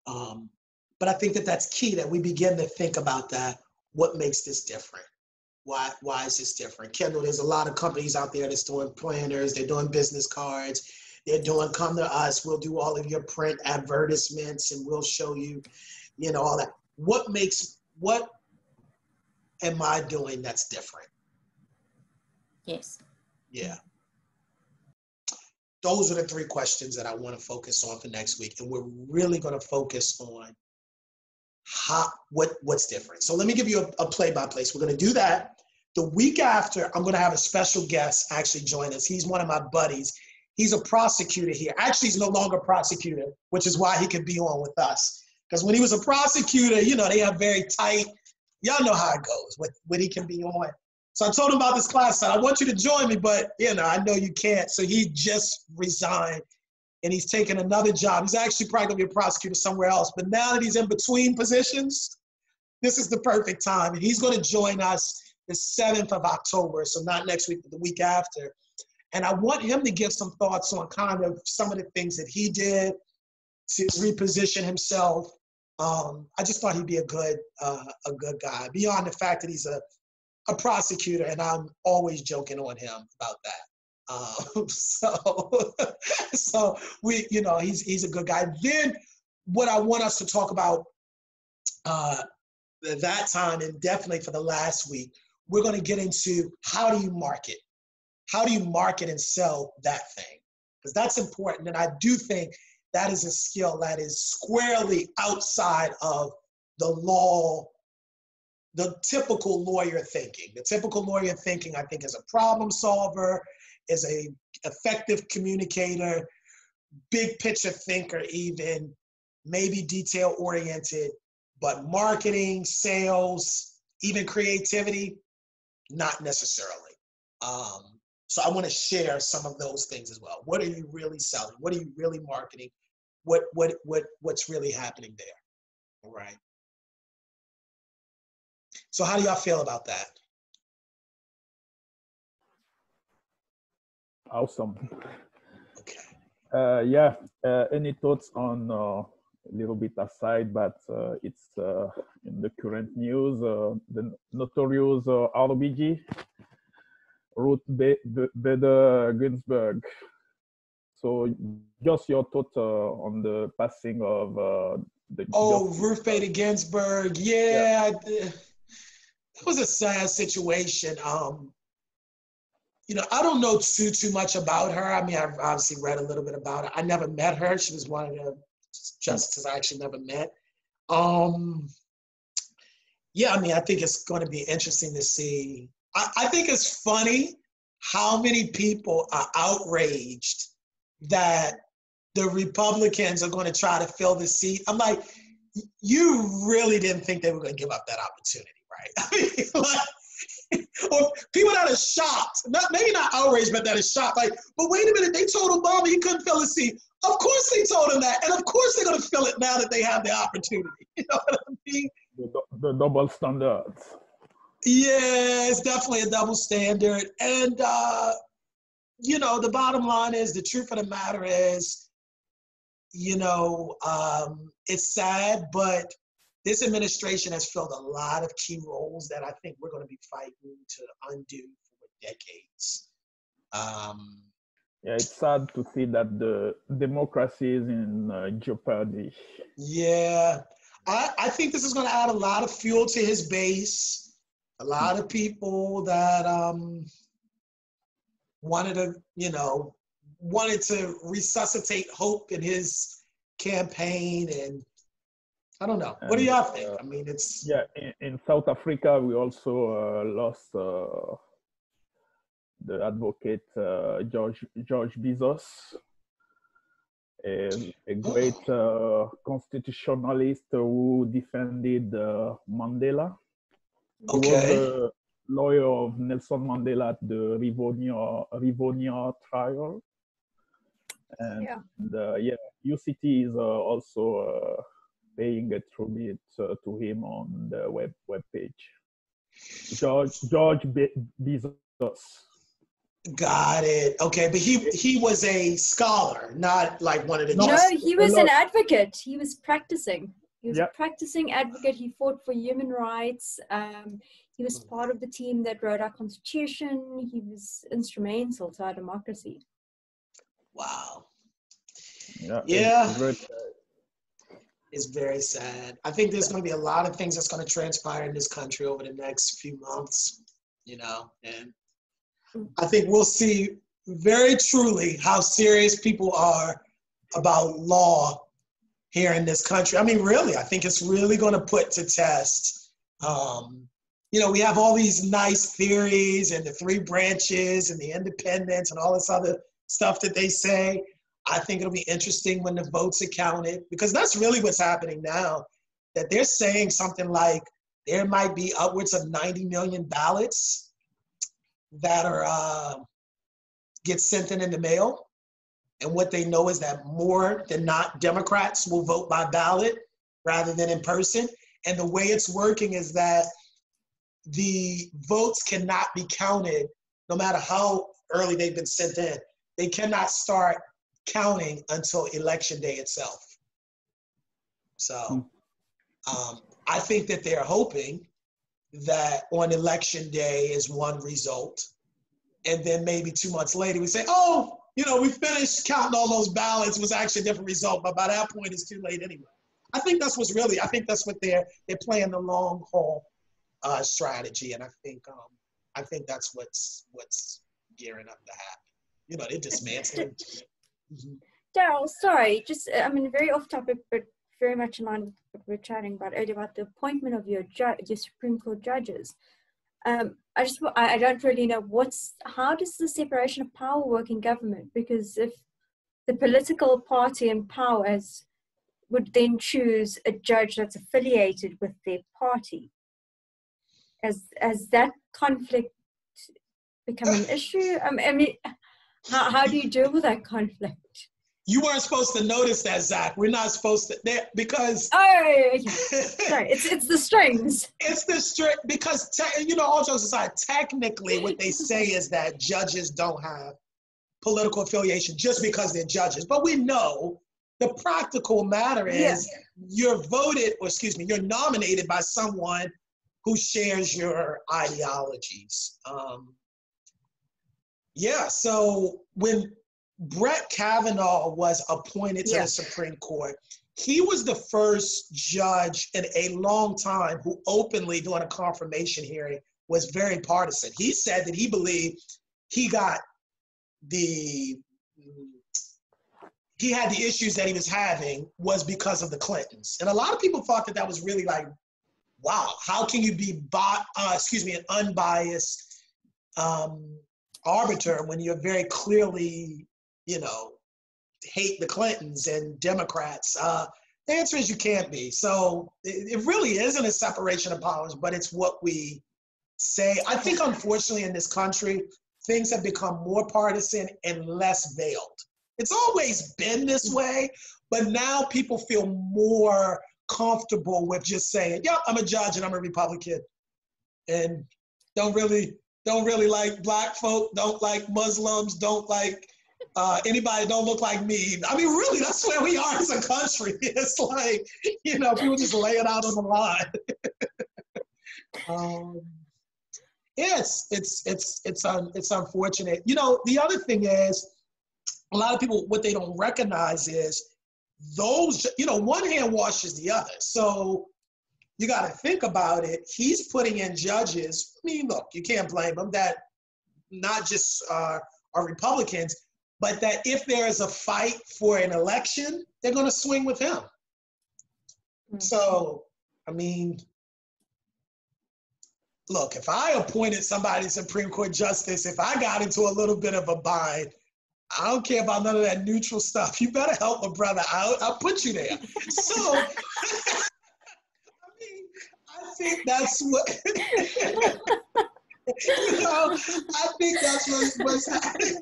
But I think that's key, that we begin to think about that. What makes this different? Why is this different? Kendall, there's a lot of companies out there that's doing planners, they're doing business cards, they're doing come to us, we'll do all of your print advertisements and we'll show you, all that. What am I doing that's different? Yes. Yeah. Those are the 3 questions that I want to focus on for next week. And we're really going to focus on what's different. So let me give you a play-by-play. We're going to do that. The week after, I'm going to have a special guest actually join us. He's one of my buddies. He's a prosecutor here. Actually, he's no longer a prosecutor, which is why he could be on with us. Because when he was a prosecutor, they have very tight, y'all know how it goes, when he can be on. So I told him about this class. I want you to join me, but I know you can't. So he just resigned and he's taking another job. He's actually probably gonna be a prosecutor somewhere else. But now that he's in between positions, this is the perfect time. And he's gonna join us the 7th of October. So not next week, but the week after. And I want him to give some thoughts on kind of some of the things that he did to reposition himself, I just thought he'd be a good guy, beyond the fact that he's a prosecutor, and I'm always joking on him about that. So we, he's a good guy. Then what I want us to talk about that time, and definitely for the last week, we're going to get into how do you market? How do you market and sell that thing? Because that's important. And I do think that is a skill that is squarely outside of the law, the typical lawyer thinking. The typical lawyer thinking, I think, is a problem solver, is a effective communicator, big picture thinker even, maybe detail oriented, but marketing, sales, even creativity, not necessarily. So I want to share some of those things as well. What are you really selling? What are you really marketing? What's really happening there? All right. So how do y'all feel about that? Awesome. Okay. Yeah. Any thoughts on a little bit aside, but it's in the current news, the notorious RBG, Ruth Bader Ginsburg. So just your thoughts on the passing of the... Ruth Bader Ginsburg. Yeah. It was a sad situation. I don't know too much about her. I mean, I've obviously read a little bit about her. I never met her. She was one of the justices I actually never met. Yeah, I mean, I think it's going to be interesting to see. I think it's funny how many people are outraged that the Republicans are going to try to fill the seat. I'm like, you really didn't think they were going to give up that opportunity, right? I mean, or people that are shocked, maybe not outraged, but that are shocked. Like, but wait a minute, they told Obama he couldn't fill a seat. Of course they told him that, and of course they're going to fill it now that they have the opportunity. You know what I mean? The double standards. Yeah, it's definitely a double standard. And, the bottom line is, the truth of the matter is, it's sad, but this administration has filled a lot of key roles that I think we're going to be fighting to undo for decades. Yeah, it's sad to see that the democracy is in jeopardy. Yeah, I think this is going to add a lot of fuel to his base. A lot of people that wanted to resuscitate hope in his campaign, and I don't know. What do y'all think? I mean, it's... Yeah, in South Africa, we also lost the advocate George Bizos, a great constitutionalist who defended Mandela. Okay. He was the lawyer of Nelson Mandela at the Rivonia trial. And UCT is also paying a tribute to him on the web page. George Bizos. Got it. Okay, but he was a scholar, not like one of the... No, he was an advocate. He was practicing. He was a practicing advocate. He fought for human rights. He was part of the team that wrote our constitution. He was instrumental to our democracy. Wow. Yeah. It's very sad. I think there's going to be a lot of things that's going to transpire in this country over the next few months, and I think we'll see very truly how serious people are about law here in this country. I mean, really, I think it's really going to put to test. We have all these nice theories and the three branches and the independence and all this other stuff that they say. I think it'll be interesting when the votes are counted, because that's really what's happening now, that they're saying something like there might be upwards of 90 million ballots that are get sent in the mail. And what they know is that more than not, Democrats will vote by ballot rather than in person. And the way it's working is that the votes cannot be counted no matter how early they've been sent in. They cannot start counting until election day itself. So I think that they're hoping that on election day is one result. And then maybe 2 months later, we say, oh, we finished counting all those ballots. It was actually a different result. But by that point, it's too late anyway. I think that's what they're playing the long haul strategy. And I think that's what's gearing up to happen. They're dismantling. Mm-hmm. Darrell, sorry, very off topic, but very much in line with what we were chatting about earlier about the appointment of your Supreme Court judges. I don't really know how does the separation of power work in government? Because if the political party in power would then choose a judge that's affiliated with their party, has that conflict become an issue? How do you deal with that conflict? You weren't supposed to notice that, Zach. We're not supposed to, because... Oh, okay. Sorry, it's the strings. It's the string, because, all jokes aside, technically what they say is that judges don't have political affiliation just because they're judges. But we know the practical matter is you're nominated by someone who shares your ideologies. So when Brett Kavanaugh was appointed to the Supreme Court, he was the first judge in a long time who openly, during a confirmation hearing, was very partisan. He said that he believed he had the issues that he was having was because of the Clintons. And a lot of people thought that was really like, wow, how can you be an unbiased arbiter when you're very clearly hate the Clintons and Democrats? The answer is you can't be. So it really isn't a separation of powers, but it's what we say. I think, unfortunately, in this country, things have become more partisan and less veiled. It's always been this way, but now people feel more comfortable with just saying, yep, I'm a judge and I'm a Republican, and don't really like Black folk, don't like Muslims, don't like anybody don't look like me. Really, that's where we are as a country. It's like, people just lay it out on the line. It's unfortunate. The other thing is, a lot of people, what they don't recognize is those, one hand washes the other. So you got to think about it. He's putting in judges. Look, you can't blame them that not just are Republicans, but that if there is a fight for an election, they're going to swing with him. Mm-hmm. So, look, if I appointed somebody Supreme Court justice, if I got into a little bit of a bind, I don't care about none of that neutral stuff. You better help a brother out. I'll put you there. So, I think that's what, I think that's what's happening.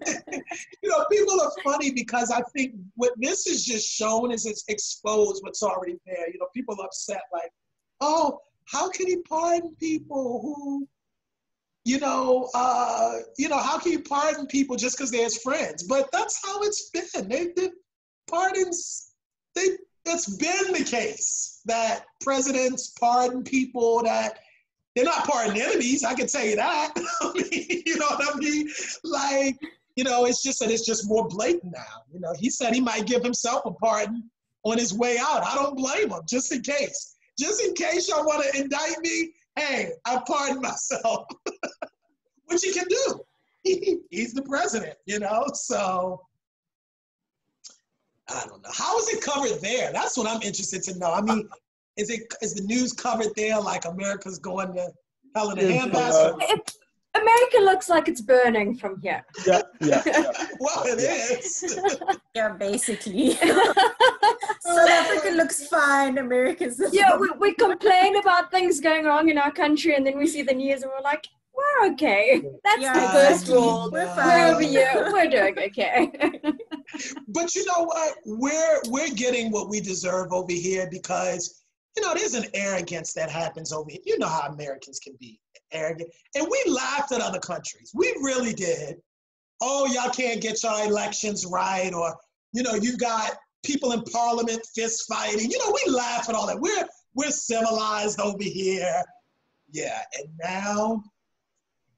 People are funny because I think what this has just shown is it's exposed what's already there. People are upset like, oh, how can he pardon people who, how can you pardon people just because they're his friends? But that's how it's been. Pardons, it's been the case that presidents pardon people that they're not pardoning enemies. I can tell you that. You know what I mean? Like, it's just that it's just more blatant now. He said he might give himself a pardon on his way out. I don't blame him, just in case. Just in case y'all want to indict me, hey, I pardon myself. Which he can do. He's the president, so I don't know. How is it covered there? That's what I'm interested to know. Is the news covered there like America's going to hell in a handbasket? America looks like it's burning from here. Yeah. Well, it is. Yeah, basically. South Africa looks fine. America's we complain about things going wrong in our country, and then we see the news and we're like, we're okay. That's the first world. We're fine. Over here, we're doing okay. But you know what? We're getting what we deserve over here because, there's an arrogance that happens over here. You know how Americans can be arrogant. And we laughed at other countries. We really did. Oh, y'all can't get your elections right. Or, you got people in parliament fist fighting. We laugh at all that. we're civilized over here. Yeah, and now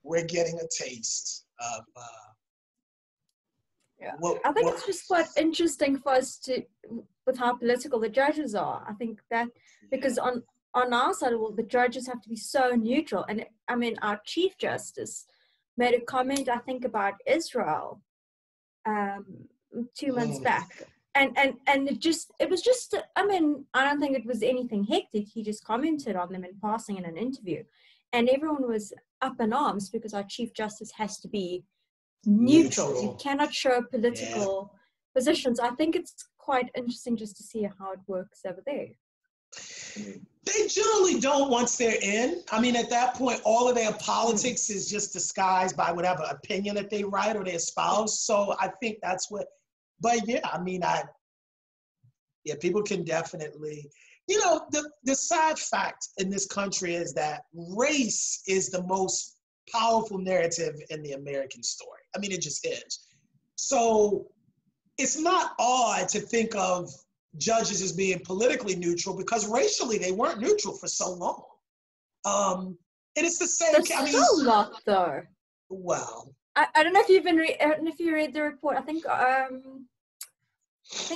we're getting a taste of I think it's just quite interesting for us with how political the judges are. I think that because on our side, well, the judges have to be so neutral. And I mean, our Chief Justice made a comment, I think, about Israel 2 months back. And it was just, I mean, I don't think it was anything hectic. He just commented on them in passing in an interview. And everyone was up in arms because our Chief Justice has to be neutral. You cannot show political positions. I think it's quite interesting just to see how it works over there. They generally don't once they're in. I mean, at that point, all of their politics is just disguised by whatever opinion that they write or they espouse. So I think that's what, but yeah, I mean, people can definitely, you know, the sad fact in this country is that race is the most powerful narrative in the American story. I mean, it just is. So it's not odd to think of judges as being politically neutral because racially they weren't neutral for so long. And it's the same. There's still not though. Well, I don't know if I don't know if you read the report. I think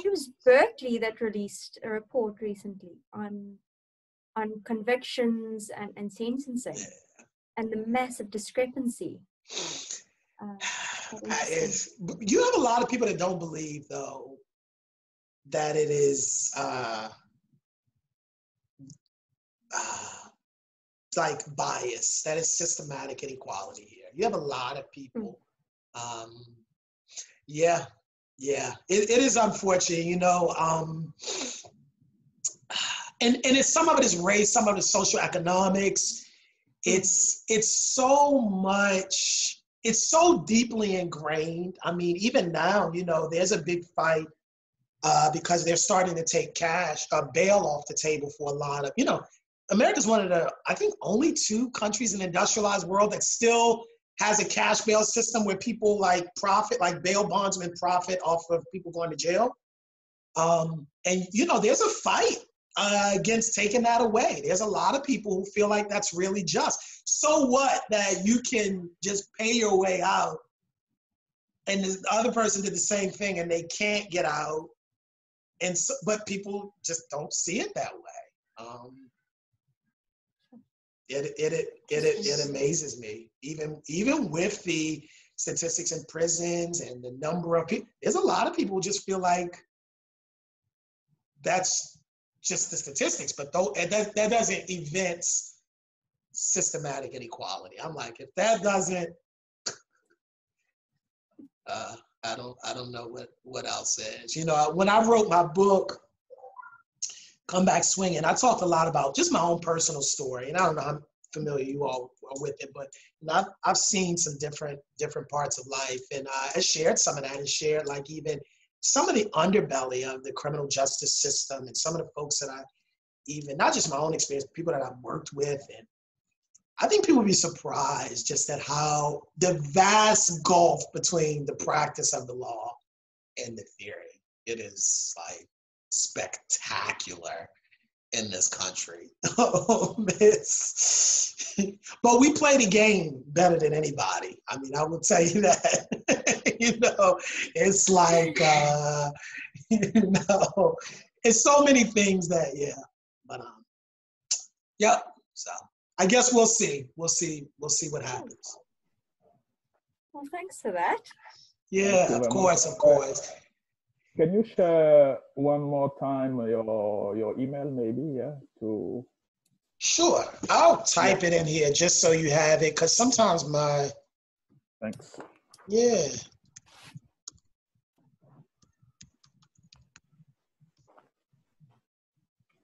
it was Berkeley that released a report recently on convictions and sentencing and the massive discrepancy. You have a lot of people that don't believe, though, that it is like bias, that is systematic inequality here. You have a lot of people. It is unfortunate, you know, and it's, some of it is race, some of it is social economics. It's so much, it's so deeply ingrained. I mean, even now, you know, there's a big fight because they're starting to take bail off the table for a lot of, you know, America's one of the, I think, only 2 countries in the industrialized world that still has a cash bail system where people like profit, like bail bondsmen profit off of people going to jail. And, you know, there's a fight against taking that away. There's a lot of people who feel like that's really just. So what that you can just pay your way out and the other person did the same thing and they can't get out. And so, but people just don't see it that way. It amazes me, even with the statistics in prisons and the number of people. There's a lot of people who just feel like that's just the statistics, but that doesn't evince systematic inequality. I'm like, if that doesn't, I don't know what else is. You know, when I wrote my book, Come Back Swinging, I talked a lot about just my own personal story, and I don't know how familiar you all are with it, but you know, I've seen some different parts of life, and I shared some of that, and shared like even some of the underbelly of the criminal justice system, and some of the folks that I even, not just my own experience, but people that I've worked with, and I think people would be surprised just at how the vast gulf between the practice of the law and the theory. It is like spectacular in this country. But we play the game better than anybody. I mean, I will tell you that. You know, it's like, you know, it's so many things that, yeah. But, yep. So I guess we'll see. We'll see what happens. Well, thanks for that. Yeah, of course. Can you share one more time your email, maybe, to... Sure, I'll type it in here just so you have it, because sometimes my... Thanks. Yeah.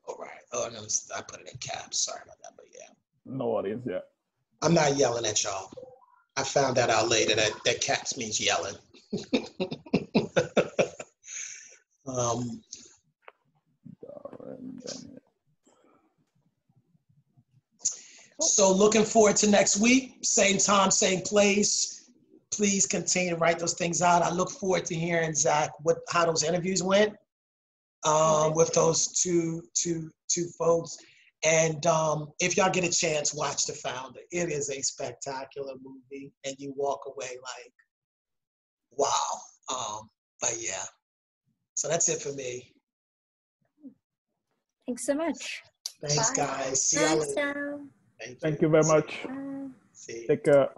All right. Oh, no, I put it in caps. Sorry about that, but yeah. No worries, yeah. I'm not yelling at y'all. I found that out later, that caps means yelling. So looking forward to next week, same time, same place. Please continue to write those things out. I look forward to hearing, Zach, how those interviews went with those two folks. And if y'all get a chance, watch The Founder. It is a spectacular movie, and you walk away like, wow. But yeah, so that's it for me. Thanks so much. Thanks, Bye. guys. See y'all Thanks, later. Darrell. Thank you very much. See you. Take care.